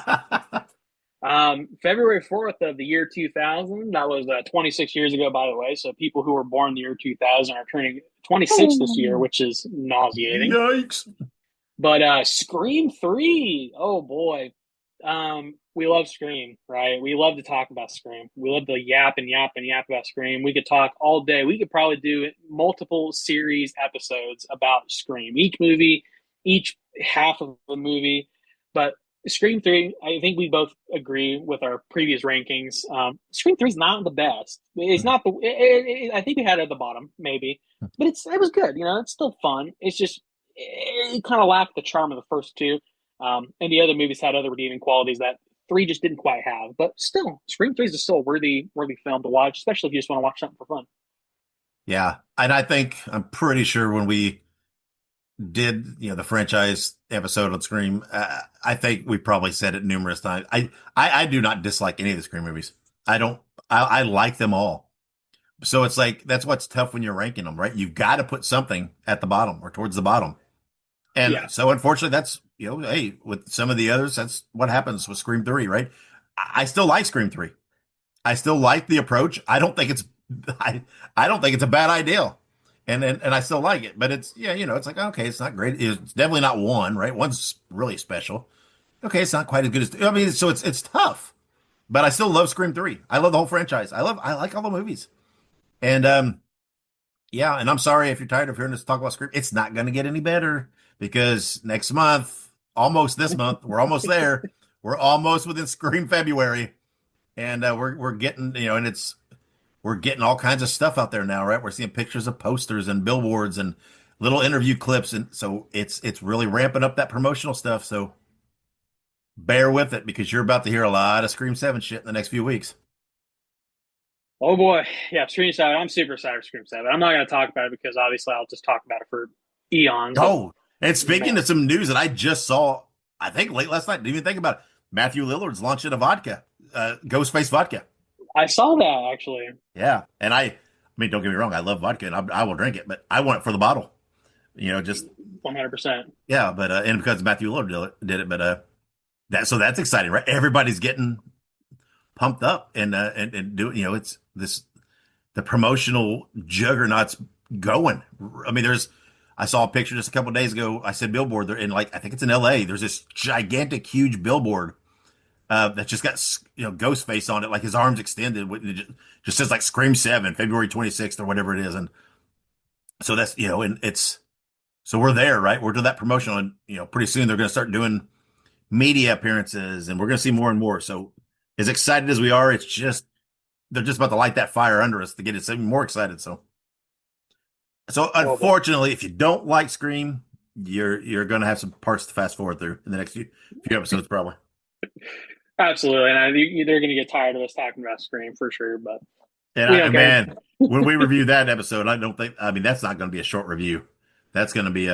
February 4th of the year 2000. That was 26 years ago, by the way. So people who were born in the year 2000 are turning 26 this year, which is nauseating. Yikes. But Scream 3, oh boy. We love Scream, right? We love to talk about Scream. We love to yap and yap and yap about Scream. We could talk all day. We could probably do multiple series episodes about Scream. Each movie, each half of the movie. But Scream 3, I think we both agree with our previous rankings. Scream 3 is not the best. It's not the. I think we had it at the bottom, maybe, but it was good. It's still fun. It's just it kind of lacked the charm of the first two, and the other movies had other redeeming qualities that three just didn't quite have. But still, Scream 3 is still a worthy film to watch, especially if you just want to watch something for fun. Yeah. And I'm pretty sure when we did, the franchise episode on Scream, I think we probably said it numerous times. I do not dislike any of the Scream movies. I like them all. So it's like, that's what's tough when you're ranking them, right? You've got to put something at the bottom or towards the bottom. And so unfortunately that's, hey, with some of the others, that's what happens with Scream 3, right? I still like Scream 3. I still like the approach. I don't think it's a bad idea. And I still like it, but it's, it's like, okay, it's not great. It's definitely not one, right? One's really special. Okay. It's not quite as good so it's tough, but I still love Scream 3. I love the whole franchise. I like all the movies. And, and I'm sorry if you're tired of hearing us talk about Scream. It's not going to get any better because next month, almost this month, we're almost there. We're almost within Scream February, and we're getting, and we're getting all kinds of stuff out there now, right? We're seeing pictures of posters and billboards and little interview clips, and so it's really ramping up that promotional stuff. So bear with it because you're about to hear a lot of Scream 7 shit in the next few weeks. Oh boy, yeah, Scream 7. I'm super excited for Scream 7. I'm not going to talk about it because obviously I'll just talk about it for eons. Oh, and speaking of some news that I just saw, I think late last night, didn't even think about it. Matthew Lillard's launching a vodka, Ghostface vodka. I saw that actually. Yeah, and I mean, don't get me wrong, I love vodka and I will drink it, but I want it for the bottle. Just 100%. Yeah, but and because Matthew Lillard did it, but that's exciting, right? Everybody's getting pumped up and do it's the promotional juggernauts going. I mean, I saw a picture just a couple of days ago. I said billboard. They're in I think it's in LA. There's this gigantic, huge billboard that just got Ghostface on it, like his arms extended. It just says like Scream 7, February 26th or whatever it is, and so that's and so we're there, right? We're to that promotional, and pretty soon they're going to start doing media appearances, and we're going to see more and more. So as excited as we are, it's just they're just about to light that fire under us to get us even more excited. So unfortunately, if you don't like Scream, you're going to have some parts to fast forward through in the next few episodes, probably. Absolutely, and they're going to get tired of us talking about Scream for sure. But man, when we review that episode, I mean that's not going to be a short review. That's going to be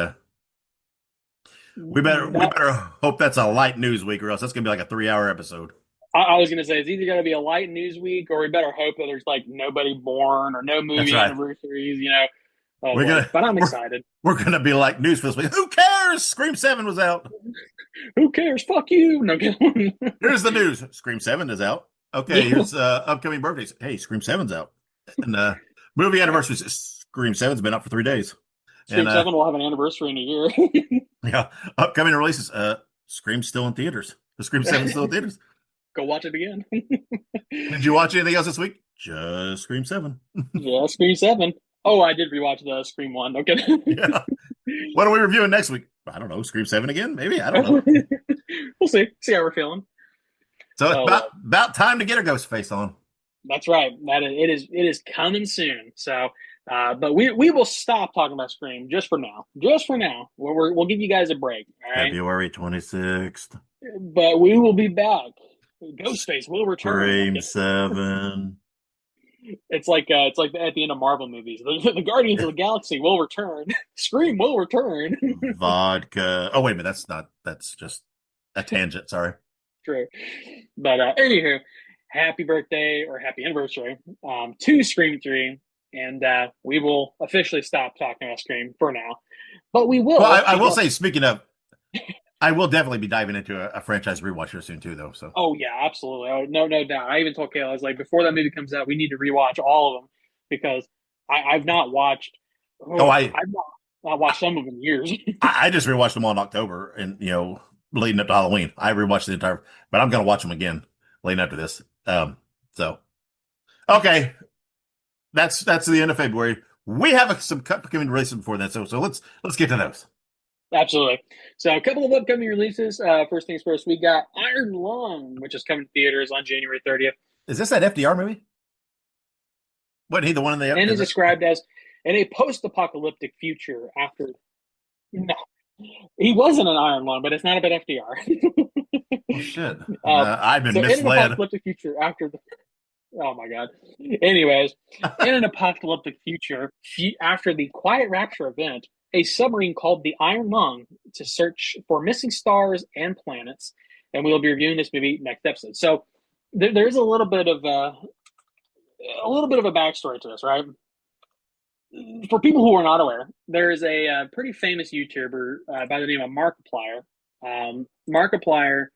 we better hope that's a light news week, or else that's going to be like a 3-hour episode. I was going to say it's either going to be a light news week, or we better hope that there's like nobody born or no movie anniversaries. But I'm excited. We're going to be like news for this week. Who cares? Scream 7 was out. Who cares? Fuck you. No. Here's the news. Scream 7 is out. Okay, here's upcoming birthdays. Hey, Scream 7's out. And movie anniversaries. Scream 7's been out for 3 days. Scream 7 will have an anniversary in a year. Yeah. Upcoming releases. Scream's still in theaters. The Scream 7's still in theaters. Go watch it again. Did you watch anything else this week? Just Scream 7. Yeah, Scream 7. Oh, I did rewatch the Scream 1. Okay. Yeah. What are we reviewing next week? I don't know. Scream 7 again? Maybe. I don't know. We'll see. See how we're feeling. So about time to get a Ghostface on. That's right. It is coming soon. So, but we will stop talking about Scream just for now. Just for now. We'll give you guys a break. All right? February 26th. But we will be back. Ghostface will return. Scream 7. It's like at the end of Marvel movies. The Guardians of the Galaxy will return. Scream will return. Vodka. Oh, wait a minute. That's just a tangent. Sorry. True. But anywho, happy birthday or happy anniversary to Scream 3. And we will officially stop talking about Scream for now. But we will. Well, I will say, speaking of, I will definitely be diving into a franchise rewatch here soon too, though. So, Oh yeah, absolutely. Oh, no doubt. I even told Kayla, I was like, before that movie comes out, we need to rewatch all of them because I've not watched. oh, Oh, I've not watched some of them in years. I just rewatched them all in October, and leading up to Halloween, I rewatched the entire. But I'm gonna watch them again leading up to this. So okay, that's the end of February. We have some upcoming releases before that, so let's get to those. Absolutely. So a couple of upcoming releases. First things first, we got Iron Lung, which is coming to theaters on January 30th. Is this that FDR movie? Wasn't he the one in the? And is Is it? described as in a post-apocalyptic future after. No, he wasn't an Iron Lung, but it's not about FDR. Oh shit! um, I've been so in an misled. apocalyptic future after the. Oh my god. Anyways, in an apocalyptic future after the Quiet Rapture event, a submarine called the Iron Lung to search for missing stars and planets, and we'll be reviewing this movie next episode. So there's a little bit of a backstory to this, right? For people who are not aware, there is a pretty famous YouTuber by the name of Markiplier. Markiplier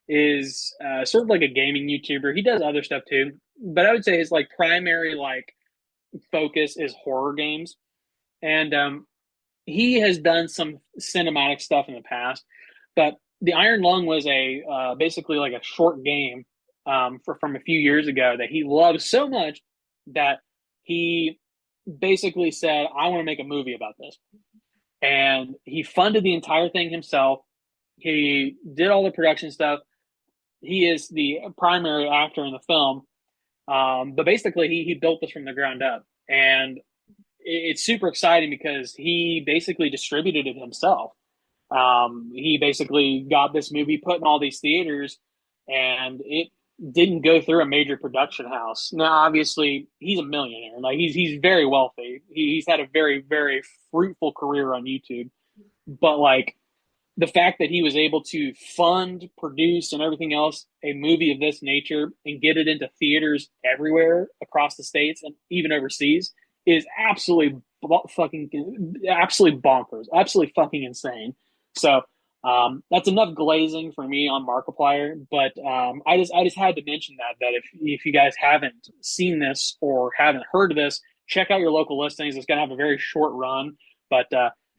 is sort of like a gaming YouTuber. He does other stuff too, but I would say his like primary like focus is horror games, and he has done some cinematic stuff in the past. But the Iron Lung was a basically like a short game from a few years ago that he loved so much that he basically said, I want to make a movie about this. And he funded the entire thing himself. He did all the production stuff. He is the primary actor in the film. But basically, he built this from the ground up. And it's super exciting because he basically distributed it himself. He basically got this movie put in all these theaters, and it didn't go through a major production house. Now, obviously, he's a millionaire. Like he's very wealthy. He's had a very very fruitful career on YouTube. But like the fact that he was able to fund, produce, and everything else a movie of this nature and get it into theaters everywhere across the states and even overseas is absolutely bonkers, absolutely fucking insane. So that's enough glazing for me on Markiplier. But I just had to mention that if you guys haven't seen this or haven't heard of this, check out your local listings. It's going to have a very short run, but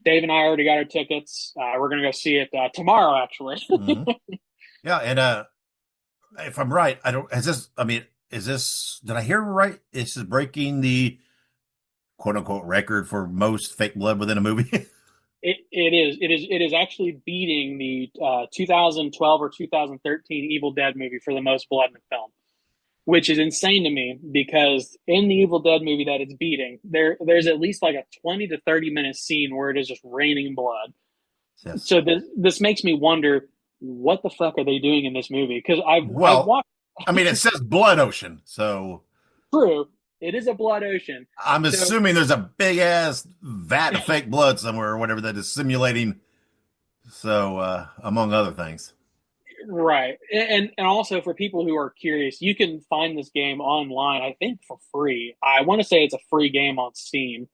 Dave and I already got our tickets. We're going to go see it tomorrow, actually. Mm-hmm. Yeah, and if I'm right, I don't. Is this? I mean, is this? Did I hear right? This is breaking the quote unquote record for most fake blood within a movie. It is actually beating the 2012 or 2013 Evil Dead movie for the most blood in a film, which is insane to me because in the Evil Dead movie that it's beating, there's at least like a 20 to 30 minute scene where it is just raining blood. Yes. So this makes me wonder what the fuck are they doing in this movie? Because I've Well, watched. I mean, it says blood ocean, so True, it is a blood ocean. I'm So assuming there's a big ass vat of fake blood somewhere or whatever that is simulating. So, among other things. right, and also for people who are curious, you can find this game online. I think for free. I want to say it's a free game on Steam,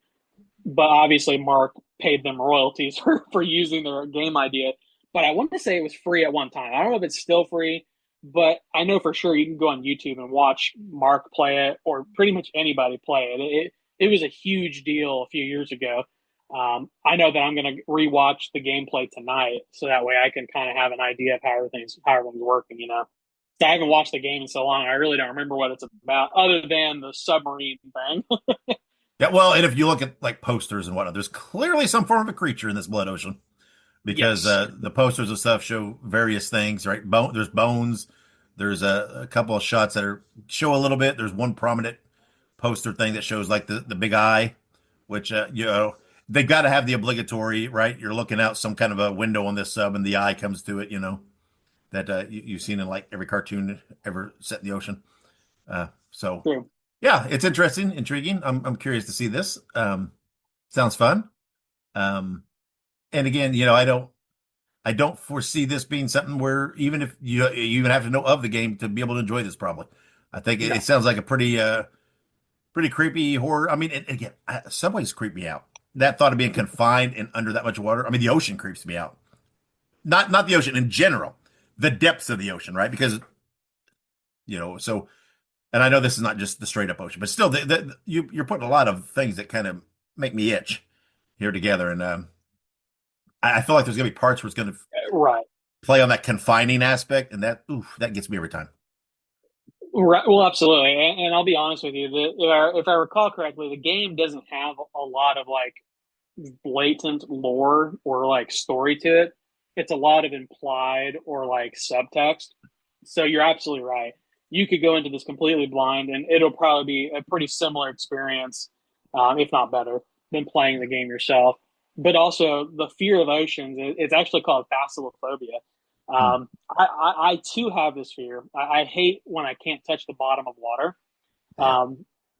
but obviously Mark paid them royalties for using their game idea. But I want to say it was free at one time. I don't know if it's still free, but I know for sure you can go on YouTube and watch Mark play it or pretty much anybody play it. It was a huge deal a few years ago. I know that I'm going to rewatch the gameplay tonight, so that way I can kind of have an idea of how everything's working. So I haven't watched the game in so long, I really don't remember what it's about, other than the submarine thing. Yeah, well, and if you look at like posters and whatnot, there's clearly some form of a creature in this blood ocean because Yes. the posters and stuff show various things, right? There's bones. There's a couple of shots that show a little bit. There's one prominent poster thing that shows like the big eye, which they got to have the obligatory, right? You're looking out some kind of a window on this sub, and the eye comes to it. That you've seen in like every cartoon ever set in the ocean. So True. yeah, it's interesting, intriguing. I'm curious to see this. Sounds fun. And again, I don't foresee this being something where even if you even have to know of the game to be able to enjoy this. Probably, I think it No. sounds like a pretty creepy horror. I mean, again, Subway's creep me out. That thought of being confined and under that much water. I mean, the ocean creeps me out. not the ocean in general, the depths of the ocean, right? Because so, and I know this is not just the straight up ocean, but still, you're putting a lot of things that kind of make me itch here together, and I feel like there's gonna be parts where it's gonna Right. play on that confining aspect, and that gets me every time. Right. Well, absolutely. And I'll be honest with you, if I recall correctly, the game doesn't have a lot of like blatant lore or like story to it. It's a lot of implied or like subtext. So you're absolutely right. You could go into this completely blind, and it'll probably be a pretty similar experience, if not better, than playing the game yourself. But also, the fear of oceans, it's actually called thalassophobia. I too have this fear. I hate when I can't touch the bottom of water.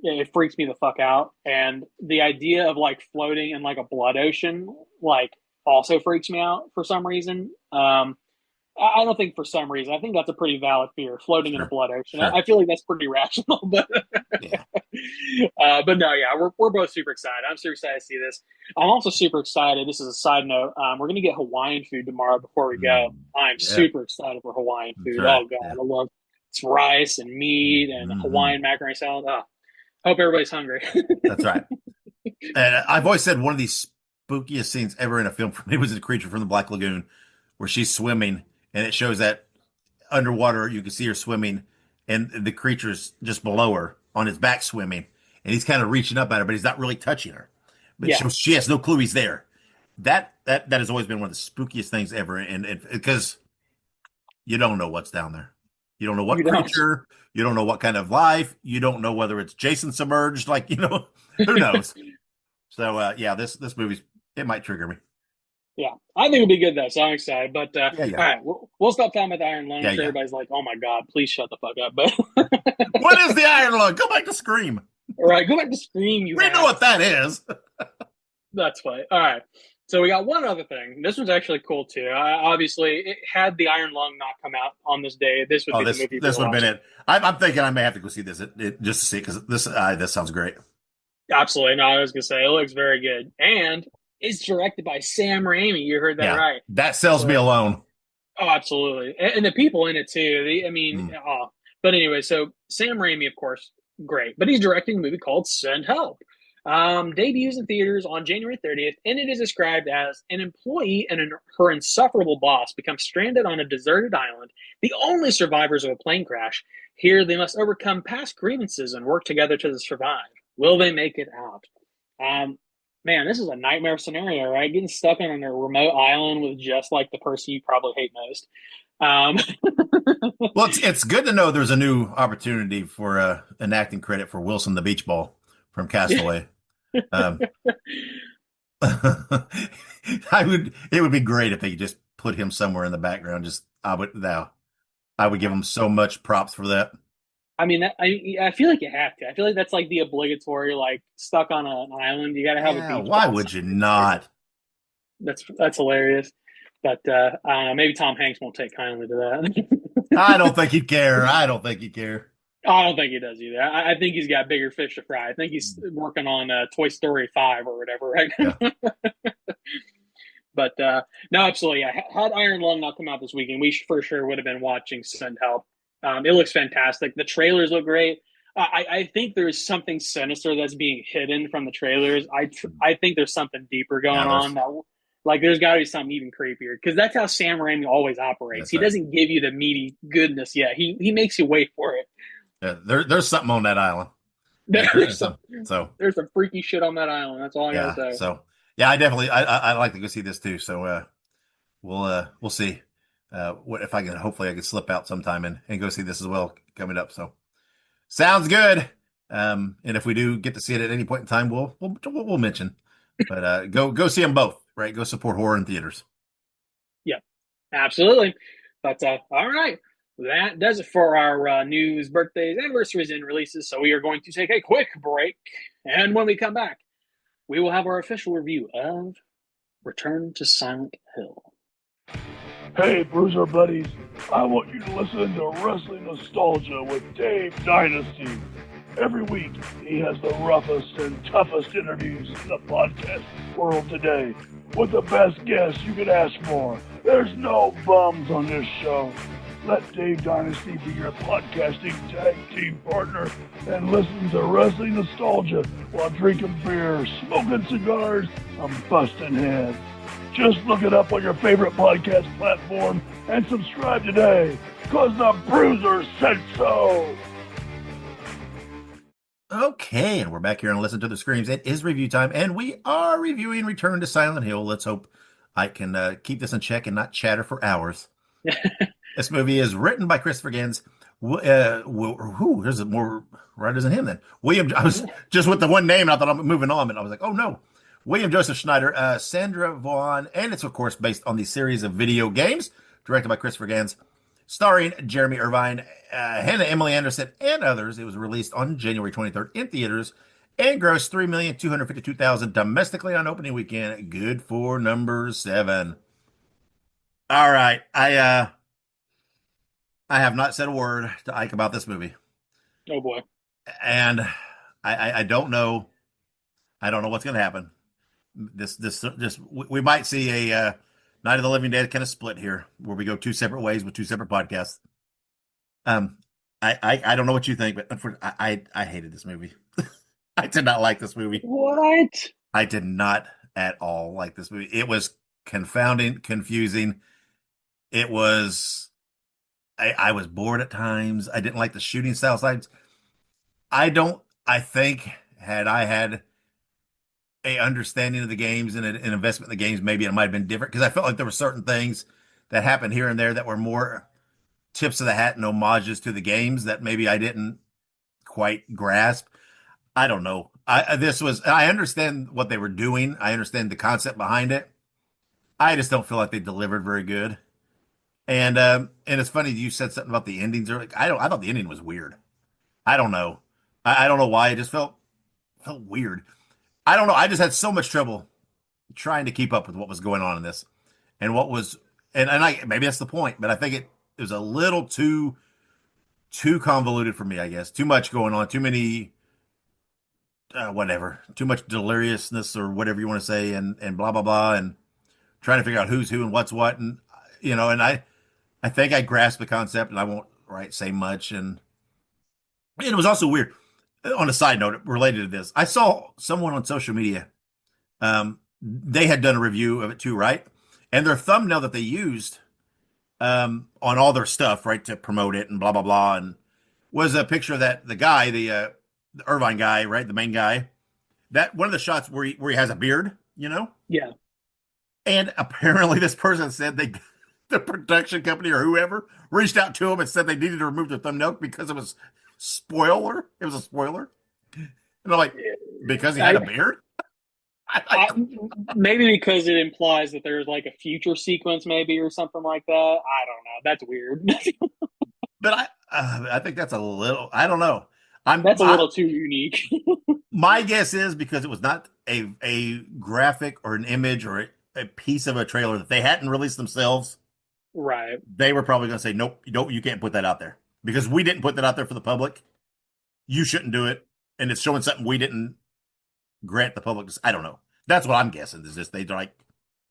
It freaks me the fuck out. And the idea of like floating in like a blood ocean, like also freaks me out for some reason. I don't think for some reason. I think that's a pretty valid fear, floating in a blood ocean. Sure. I feel like that's pretty rational, but Yeah. but no, yeah, we're both super excited. I'm super excited to see this. I'm also super excited. This is a side note. We're gonna get Hawaiian food tomorrow before we go. I'm super excited for Hawaiian food. Right. Oh god, I love it's rice and meat and Hawaiian macaroni salad. Oh, hope everybody's hungry. That's right. And I've always said one of these spookiest scenes ever in a film for me was The Creature from the Black Lagoon, where she's swimming and it shows that underwater you can see her swimming and the creature's just below her on his back swimming, and he's kind of reaching up at her, but he's not really touching her. But she has no clue he's there. That has always been one of the spookiest things ever, and because you don't know what's down there. You don't know what creature. You don't know what kind of life. You don't know whether it's Jason submerged. Like, who knows? So, this movie, it might trigger me. Yeah, I think it'll be good though, so I'm excited. But all right, we'll stop talking about the Iron Lung. Everybody's like, "Oh my god, please shut the fuck up!" But what is the Iron Lung? Go back to Scream. All right, go back to Scream. We know what that is. That's funny. All right, so we got one other thing. This one's actually cool too. Obviously, had the Iron Lung not come out on this day, this would be the movie. This would have been it. I'm thinking I may have to go see this just to see, because this sounds great. Absolutely. No, I was gonna say it looks very good, and it's directed by Sam Raimi. You heard that right. That sells me alone. Oh, absolutely. And the people in it too. But anyway, so Sam Raimi, of course, great. But he's directing a movie called Send Help. Debuts in theaters on January 30th, and it is described as an employee and her insufferable boss become stranded on a deserted island, the only survivors of a plane crash. Here, they must overcome past grievances and work together to survive. Will they make it out? Man, this is a nightmare scenario, right? Getting stuck on a remote island with just like the person you probably hate most. Well, it's good to know there's a new opportunity for an acting credit for Wilson the Beach Ball from Castaway. It would be great if they just put him somewhere in the background. I would give him so much props for that. I mean, I feel like you have to. I feel like that's like the obligatory, like stuck on an island. You got to have a beach. Why would you not? That's hilarious. But maybe Tom Hanks won't take kindly to that. I don't think he'd care. I don't think he does either. I think he's got bigger fish to fry. I think he's working on Toy Story 5 or whatever right now. Yeah. But no, absolutely. Yeah. Had Iron Lung not come out this weekend, we for sure would have been watching Send Help. It looks fantastic. The trailers look great. I think there's something sinister that's being hidden from the trailers. I think there's something deeper going on. Like there's got to be something even creepier, because that's how Sam Raimi always operates. He doesn't give you the meaty goodness yet. He makes you wait for it. Yeah, there's something on that island. There's some freaky shit on that island. That's all I gotta say. So yeah, I'd like to go see this too. So we'll see. What if I can? Hopefully, I can slip out sometime and go see this as well coming up. So sounds good. And if we do get to see it at any point in time, we'll mention. But go see them both. Right, go support horror in theaters. Yeah, absolutely. But all right, that does it for our news, birthdays, anniversaries, and releases. So we are going to take a quick break, and when we come back, we will have our official review of Return to Silent Hill. Hey, Bruiser buddies, I want you to listen to Wrestling Nostalgia with Dave Dynasty. Every week, he has the roughest and toughest interviews in the podcast world today. with the best guests you could ask for. There's no bums on this show. Let Dave Dynasty be your podcasting tag team partner and listen to Wrestling Nostalgia while drinking beer, smoking cigars, and busting heads. Just look it up on your favorite podcast platform and subscribe today, because the Bruiser said so. Okay, and we're back here and Listen to the Screams. It is review time, and we are reviewing Return to Silent Hill. Let's hope I can keep this in check and not chatter for hours. This movie is written by Christopher Gans. There's more writers than him then. I was just with the one name, and I thought I'm moving on, and I was like, oh no. William Joseph Schneider, Sandra Vaughan, and it's of course based on the series of video games directed by Christopher Gans, starring Jeremy Irvine, Hannah Emily Anderson, and others. It was released on January 23rd in theaters and grossed $3,252,000 domestically on opening weekend. Good for number 7. All right, I have not said a word to Ike about this movie. Oh boy. And I don't know. I don't know what's going to happen. We might see a Night of the Living Dead kind of split here, where we go 2 separate ways with 2 separate podcasts. I don't know what you think, but I hated this movie. I did not like this movie. What? I did not at all like this movie. It was confounding, confusing. It was. I was bored at times. I didn't like the shooting style sides. I think had I had a understanding of the games and an investment in the games, maybe it might have been different, because I felt like there were certain things that happened here and there that were more tips of the hat and homages to the games that maybe I didn't quite grasp. I don't know. I understand what they were doing. I understand the concept behind it. I just don't feel like they delivered very good. And it's funny you said something about the endings earlier. I thought the ending was weird. I don't know. I don't know why. It just felt weird. I don't know. I just had so much trouble trying to keep up with what was going on in this, and what was, and I maybe that's the point, but I think it was a little too convoluted for me. I guess too much going on, too many, too much deliriousness or whatever you want to say, and blah blah blah, and trying to figure out who's who and what's what, and and I think I grasped the concept, and I won't say much, and it was also weird. On a side note related to this, I saw someone on social media. They had done a review of it too, right? And their thumbnail that they used on all their stuff, right, to promote it and blah blah blah, and was a picture of the guy, the Irvine guy, right, the main guy. That one of the shots where he has a beard, Yeah. And apparently, this person said the production company or whoever reached out to him and said they needed to remove their thumbnail because it was spoiler. It was a spoiler. And I'm like, because he had a beard? Maybe because it implies that there's like a future sequence, maybe, or something like that. I don't know. That's weird. But I think that's a little. I don't know. That's a little too unique. My guess is because it was not a graphic or an image or a piece of a trailer that they hadn't released themselves. Right. They were probably going to say, nope, you can't put that out there. Because we didn't put that out there for the public. You shouldn't do it. And it's showing something we didn't grant the public. I don't know. That's what I'm guessing. Is just they're like,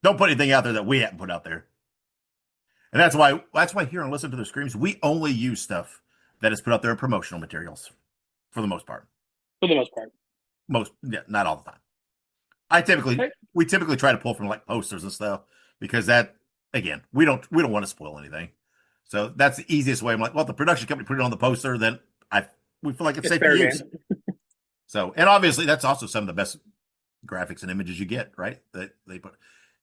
don't put anything out there that we haven't put out there. And that's why here on Listen to the Screams, we only use stuff that is put out there in promotional materials. For the most part. For the most part. Not all the time. We typically try to pull from like posters and stuff, because that, again, we don't want to spoil anything. So that's the easiest way. I'm like, well, if the production company put it on the poster, then we feel like it's safe to use. So, and obviously that's also some of the best graphics and images you get, right? That they put.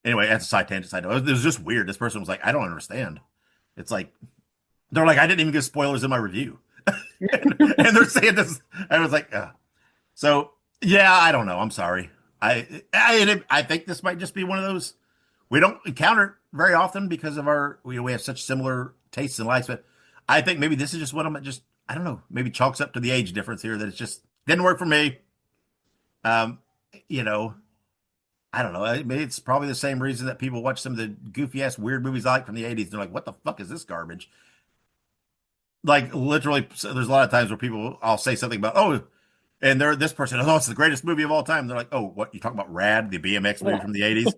Anyway, that's a side tangent. It was just weird. This person was like, I don't understand. It's like, they're like, I didn't even give spoilers in my review. and they're saying this. I was like, so yeah, I don't know. I'm sorry. I think this might just be one of those we don't encounter very often because of we have such similar tastes and likes. But I think maybe this is just what I don't know, maybe chalks up to the age difference here, that it's just didn't work for me. I don't know. Maybe it's probably the same reason that people watch some of the goofy ass weird movies like from the 80s. They're like, what the fuck is this garbage? Like literally, there's a lot of times where I'll say something about, And this person, oh, it's the greatest movie of all time. They're like, oh, what you talking about? Rad, the BMX movie from the '80s,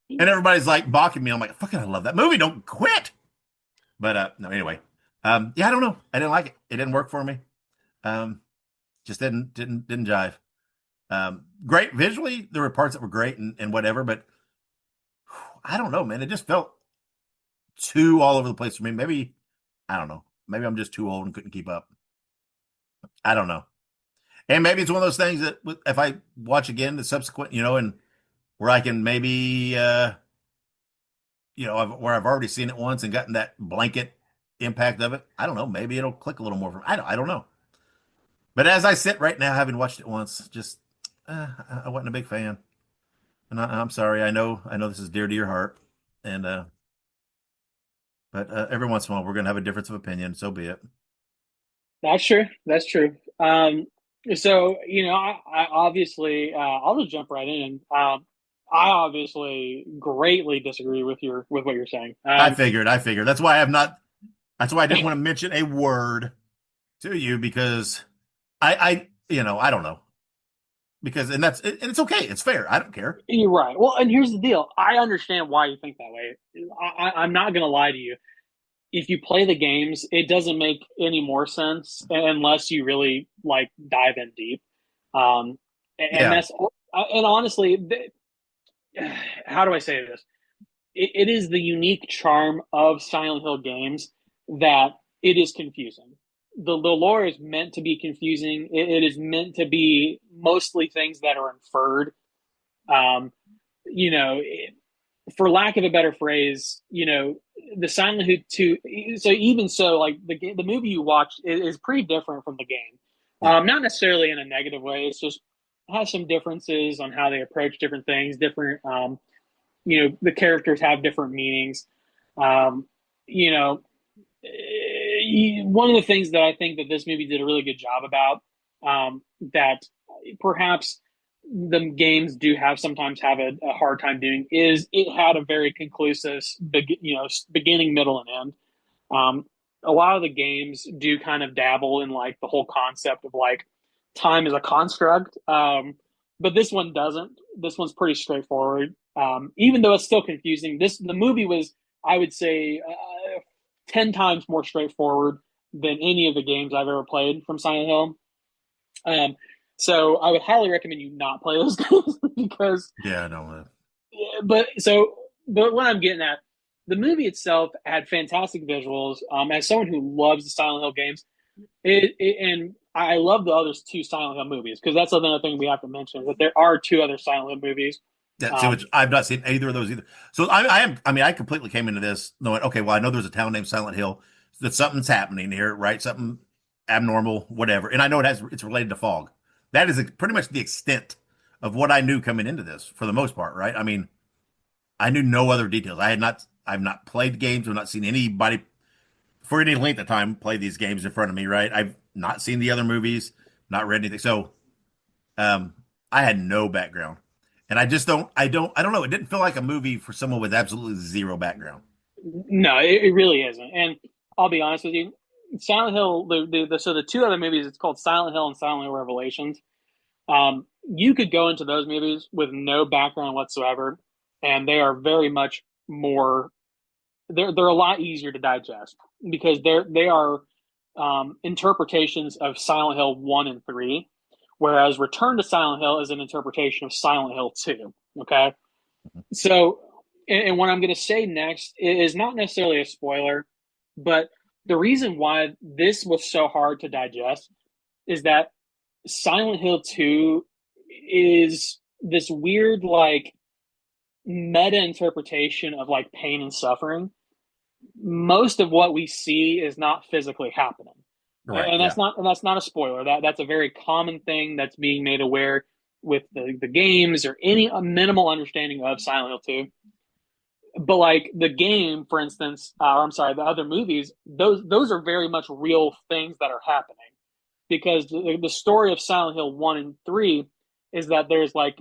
and everybody's like mocking me. I'm like, fucking, I love that movie. Don't quit. But no, anyway, yeah, I don't know. I didn't like it. It didn't work for me. Um, just didn't jive. Great visually, there were parts that were great and whatever, but I don't know, man. It just felt too all over the place for me. Maybe I don't know. Maybe I'm just too old and couldn't keep up. I don't know. And maybe it's one of those things that if I watch again the subsequent, and where I can maybe, where I've already seen it once and gotten that blanket impact of it. I don't know. Maybe it'll click a little more for me. I don't know. But as I sit right now, having watched it once, just I wasn't a big fan, and I'm sorry. I know this is dear to your heart, and but every once in a while we're gonna have a difference of opinion. So be it. That's true. That's true. So I obviously I'll just jump right in. I obviously greatly disagree with what you're saying. I figured. That's why That's why I didn't want to mention a word to you because I don't know because and it's okay. It's fair. I don't care. You're right. Well, and here's the deal. I understand why you think that way. I'm not going to lie to you. If you play the games, it doesn't make any more sense unless you really like dive in deep. And Yeah. that's and honestly, how do I say this? It is the unique charm of Silent Hill games that it is confusing. The lore is meant to be confusing. It is meant to be mostly things that are inferred. Um, you know, for lack of a better phrase, the Silent Hill 2. So even so, like the movie you watch is pretty different from the game. Yeah. Not necessarily in a negative way. It's just it has some differences on how they approach different things. Different, the characters have different meanings. Um, you know, one of the things that I think that this movie did a really good job about, that perhaps the games do sometimes have a hard time doing, is it had a very conclusive beginning, middle, and end. A lot of the games do kind of dabble in like the whole concept of like time is a construct, but this one doesn't. This one's pretty straightforward. Even though it's still confusing, the movie was, I would say, 10 times more straightforward than any of the games I've ever played from Silent Hill. So I would highly recommend you not play those games because. Yeah, I know. But what I'm getting at, the movie itself had fantastic visuals. As someone who loves the Silent Hill games, and I love the other two Silent Hill movies because that's another thing we have to mention, that there are two other Silent Hill movies. Yeah, which I've not seen either of those either. So I completely came into this knowing, okay, well, I know there's a town named Silent Hill, that something's happening here, right? Something abnormal, whatever. And I know it's related to fog. That is pretty much the extent of what I knew coming into this for the most part, right? I mean, I knew no other details. I've not played games. I've not seen anybody for any length of time play these games in front of me, right? I've not seen the other movies, not read anything. So, I had no background. And I just I don't know. It didn't feel like a movie for someone with absolutely zero background. No, it really isn't. And I'll be honest with you, Silent Hill, so the two other movies, it's called Silent Hill and Silent Hill Revelations. You could go into those movies with no background whatsoever, and they are very much more. They're a lot easier to digest because they are interpretations of Silent Hill 1 and 3, whereas Return to Silent Hill is an interpretation of Silent Hill 2. Okay, so and what I'm going to say next is not necessarily a spoiler, but the reason why this was so hard to digest is that Silent Hill 2 is this weird, like, meta interpretation of like pain and suffering. Most of what we see is not physically happening. Right. And that's not a spoiler. That's a very common thing that's being made aware with the games or any minimal understanding of Silent Hill 2. But like the game, for instance, I'm sorry, the other movies, those are very much real things that are happening, because the story of Silent Hill 1 and 3 is that there's like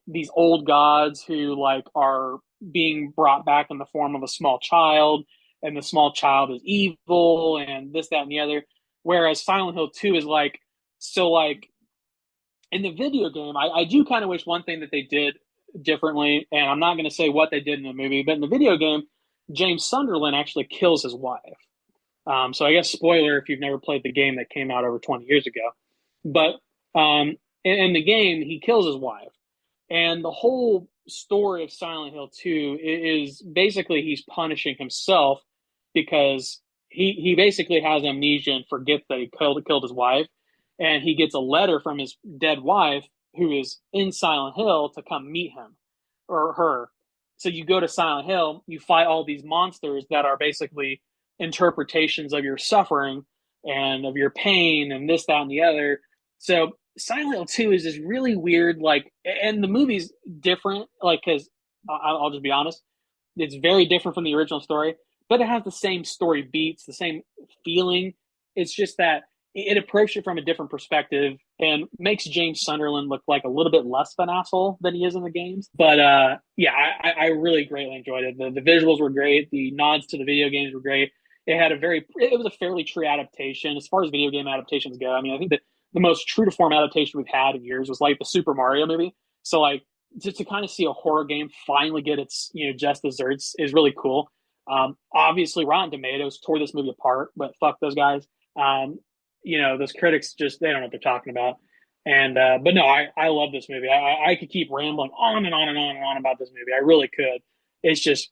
these old gods who like are being brought back in the form of a small child, and the small child is evil and this, that, and the other. Whereas Silent Hill 2 is like, so like in the video game, I do kind of wish one thing that they did differently, and I'm not going to say what they did in the movie, but in the video game, James Sunderland actually kills his wife. So I guess spoiler if you've never played the game that came out over 20 years ago. But in the game, he kills his wife. And the whole story of Silent Hill 2 is basically he's punishing himself because he basically has amnesia and forgets that he killed his wife. And he gets a letter from his dead wife who is in Silent Hill to come meet him or her. So you go to Silent Hill, you fight all these monsters that are basically interpretations of your suffering and of your pain and this, that, and the other. So Silent Hill 2 is this really weird, like, and the movie's different, like, because I'll just be honest, it's very different from the original story, but it has the same story beats, the same feeling. It's just that it approached it from a different perspective and makes James Sunderland look like a little bit less of an asshole than he is in the games. But yeah, I really greatly enjoyed it. The visuals were great. The nods to the video games were great. It was a fairly true adaptation as far as video game adaptations go. I mean, I think that the most true to form adaptation we've had in years was like the Super Mario movie. So like to kind of see a horror game finally get its just desserts is really cool. Obviously, Rotten Tomatoes tore this movie apart, but fuck those guys. Those critics just they don't know what they're talking about. And but no, I love this movie. I could keep rambling on and on and on and on about this movie. I really could. It's just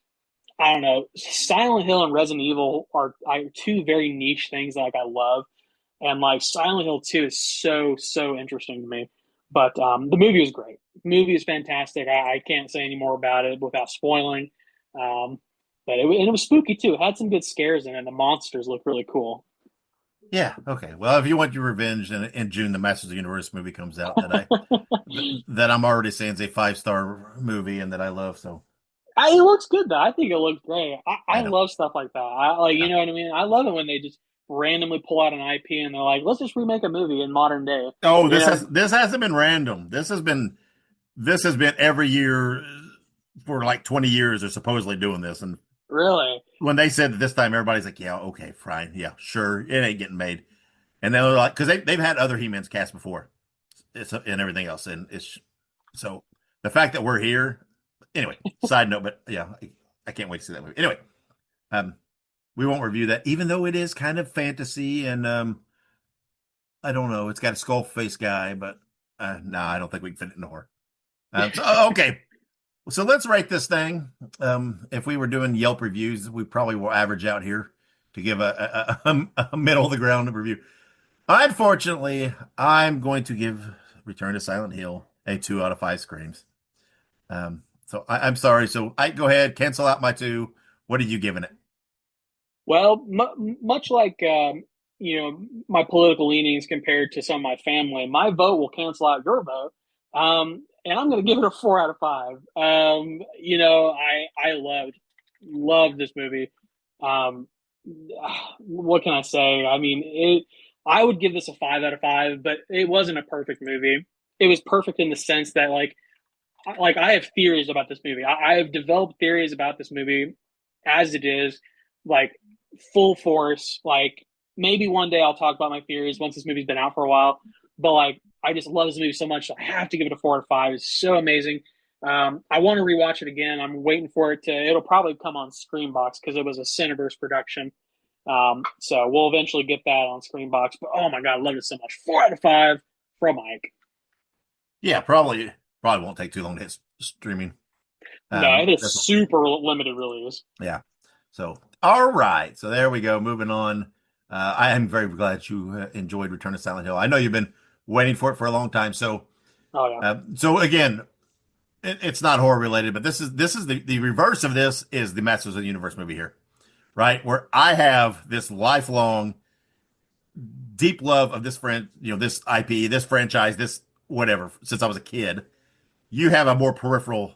I don't know. Silent Hill and Resident Evil are two very niche things that like I love, and like Silent Hill 2 is so interesting to me. But the movie was great. The movie is fantastic. I can't say any more about it without spoiling. But it was spooky too. It had some good scares in it. And the monsters look really cool. Yeah. Okay. Well, if you want your revenge, in June the Masters of the Universe movie comes out that I'm already saying is a 5-star movie and that I love. So it looks good though. I think it looks great. I love stuff like that. You know what I mean. I love it when they just randomly pull out an IP and they're like, let's just remake a movie in modern day. Oh, this hasn't been random. This has been every year for like 20 years. They're supposedly doing this, and really, when they said this time, everybody's like, yeah, okay, fine, yeah, sure, it ain't getting made. And they're like, because they've had other He-Mans cast before, and everything else, and it's so the fact that we're here. Anyway, side note, but yeah, I can't wait to see that movie. Anyway, we won't review that, even though it is kind of fantasy, and I don't know, it's got a skull face guy, but no, I don't think we can fit it in horror. Okay. So let's rate this thing. If we were doing Yelp reviews, we probably will average out here to give a middle of the ground review. Unfortunately, I'm going to give Return to Silent Hill a 2 out of 5 screams. So I'm sorry. So I go ahead, cancel out my 2. What are you giving it? Well, much like my political leanings compared to some of my family, my vote will cancel out your vote. And I'm going to give it a 4 out of 5. I loved this movie. What can I say? I mean, I would give this a 5 out of 5, but it wasn't a perfect movie. It was perfect in the sense that like I have theories about this movie. I have developed theories about this movie as it is, like full force. Like maybe one day I'll talk about my theories once this movie's been out for a while. But like, I just love this movie so much. So I have to give it a 4 out of 5. It's so amazing. I want to rewatch it again. I'm waiting for it it'll probably come on Screenbox because it was a Cineverse production. So we'll eventually get that on Screenbox. But oh my God, I love it so much. 4 out of 5 from Ike. Yeah, probably won't take too long to hit streaming. No, it is super limited release. Yeah. So, all right. So there we go. Moving on. I am very glad you enjoyed Return to Silent Hill. I know you've been waiting for it for a long time. So, so again, it's not horror related, but this is the reverse of this is the Masters of the Universe movie here, right? Where I have this lifelong deep love of this this IP, this franchise, this whatever, since I was a kid. You have a more peripheral,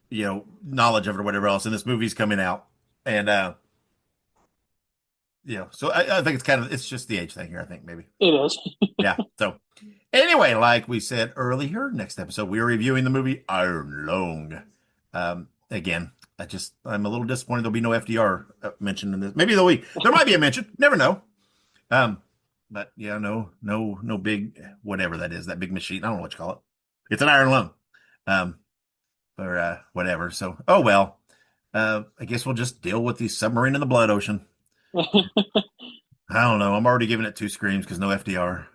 knowledge of it or whatever else, and this movie's coming out. And, so I think it's just the age thing here, I think, maybe. It is. Yeah. So anyway, like we said earlier, next episode, we are reviewing the movie Iron Lung. Again, I'm a little disappointed there'll be no FDR mentioned in this. Maybe there might be a mention. Never know. but yeah, no big whatever that is, that big machine. I don't know what you call it. It's an iron lung, um, or whatever. So, oh well. I guess we'll just deal with the submarine in the blood ocean. I don't know. I'm already giving it 2 screams because no FDR.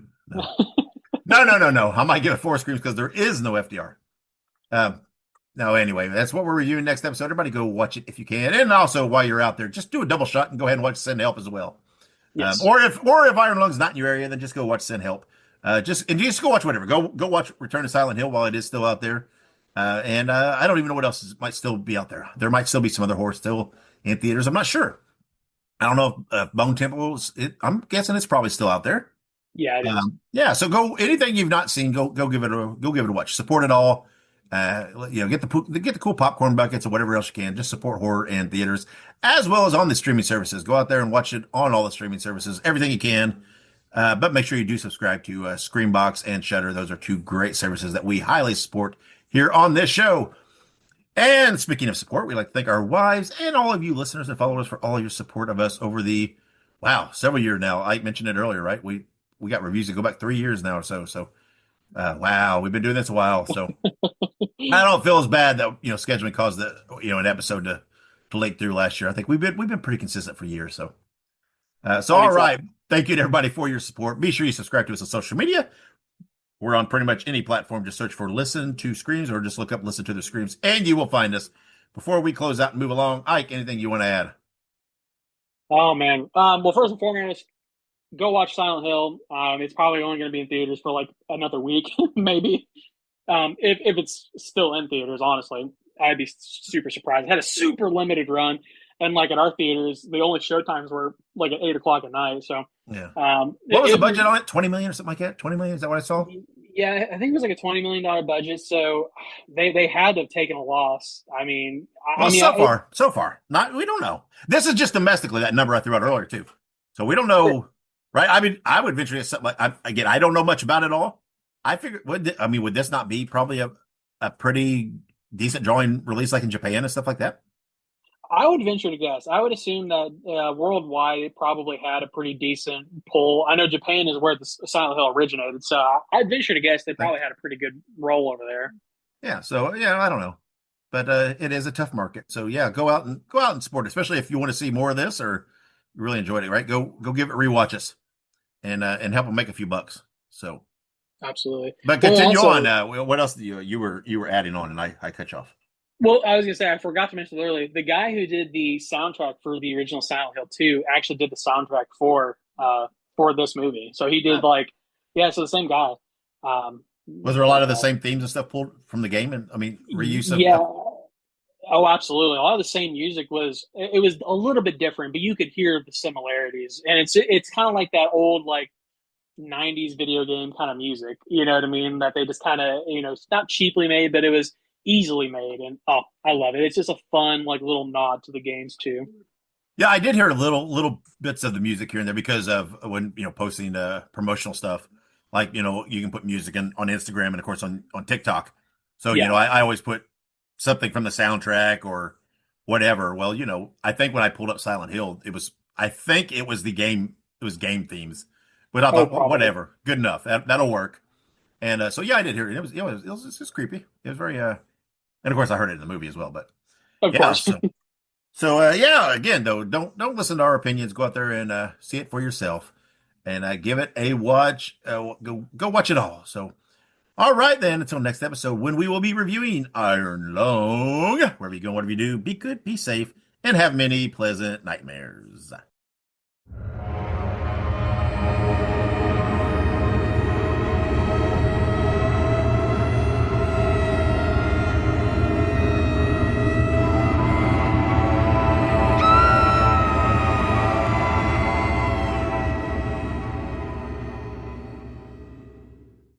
No. No. I might give it 4 screams because there is no FDR. No, anyway, that's what we're reviewing next episode. Everybody go watch it if you can. And also, while you're out there, just do a double shot and go ahead and watch Send Help as well. Yes. Or if Iron Lung's not in your area, then just go watch Send Help. Just go watch whatever. Go watch Return to Silent Hill while it is still out there. And I don't even know what else might still be out there. There might still be some other horror still in theaters. I'm not sure. I don't know if Bone Temples. I'm guessing it's probably still out there. Yeah, it is. Yeah. So go anything you've not seen. Go give it a watch. Support it all. Get the cool popcorn buckets or whatever else you can. Just support horror in theaters as well as on the streaming services. Go out there and watch it on all the streaming services. Everything you can. But make sure you do subscribe to Screambox and Shudder. Those are 2 great services that we highly support here on this show. And speaking of support, we'd like to thank our wives and all of you listeners and followers for all your support of us over the several years now. I mentioned it earlier, right? We got reviews that go back 3 years now or so. So wow, we've been doing this a while. So I don't feel as bad that scheduling caused an episode to late through last year. I think we've been pretty consistent for years. So all right. Thank you to everybody for your support. Be sure you subscribe to us on social media. We're on pretty much any platform. Just search for Listen to Screams or just look up Listen to the Screams and you will find us. Before we close out and move along, Ike, anything you want to add? Oh, man. Well, first and foremost, go watch Silent Hill. It's probably only going to be in theaters for like another week, maybe. If it's still in theaters, honestly, I'd be super surprised. It had a super limited run. And like at our theaters, the only show times were like at 8:00 at night. So yeah. What was the budget on it? 20 million or something like that? 20 million? Is that what I saw? Yeah, I think it was like a $20 million budget. So they had to have taken a loss. I mean, so far, we don't know. This is just domestically that number I threw out earlier too. So we don't know, right? I mean, I would venture to something like, again, I don't know much about it all. I figured, would this not be probably a pretty decent drawing release like in Japan and stuff like that? I would venture to guess. I would assume that worldwide it probably had a pretty decent pull. I know Japan is where the Silent Hill originated, so I'd venture to guess they probably had a pretty good roll over there. Yeah, so I don't know, but it is a tough market. So yeah, go out and support it, especially if you want to see more of this or you really enjoyed it. Right, go give it rewatches and help them make a few bucks. So absolutely. But continue on. What else you were adding on, and I cut you off. Well, I was going to say, I forgot to mention earlier, the guy who did the soundtrack for the original Silent Hill 2 actually did the soundtrack for this movie. So he did so the same guy. Was there a lot of the same themes and stuff pulled from the game? And I mean, reuse of Oh, absolutely. A lot of the same music was a little bit different, but you could hear the similarities. And it's kind of like that old, like, 90s video game kind of music, you know what I mean? That they just kind of, not cheaply made, but it was easily made, and I love it. It's just a fun like little nod to the games too. Yeah, I did hear little bits of the music here and there because of when posting promotional stuff. Like you can put music on Instagram and of course on TikTok. So I always put something from the soundtrack or whatever. Well, I think when I pulled up Silent Hill, it was the game. It was game themes, but I thought whatever, good enough. That'll work. And so I did hear it. It was just creepy. It was very and of course I heard it in the movie as well. But of course. So again though, don't listen to our opinions. Go out there and see it for yourself, and give it a watch. Go watch it all. So all right then, until next episode when we will be reviewing Iron Lung. Wherever you go, whatever you do, be good, be safe, and have many pleasant nightmares.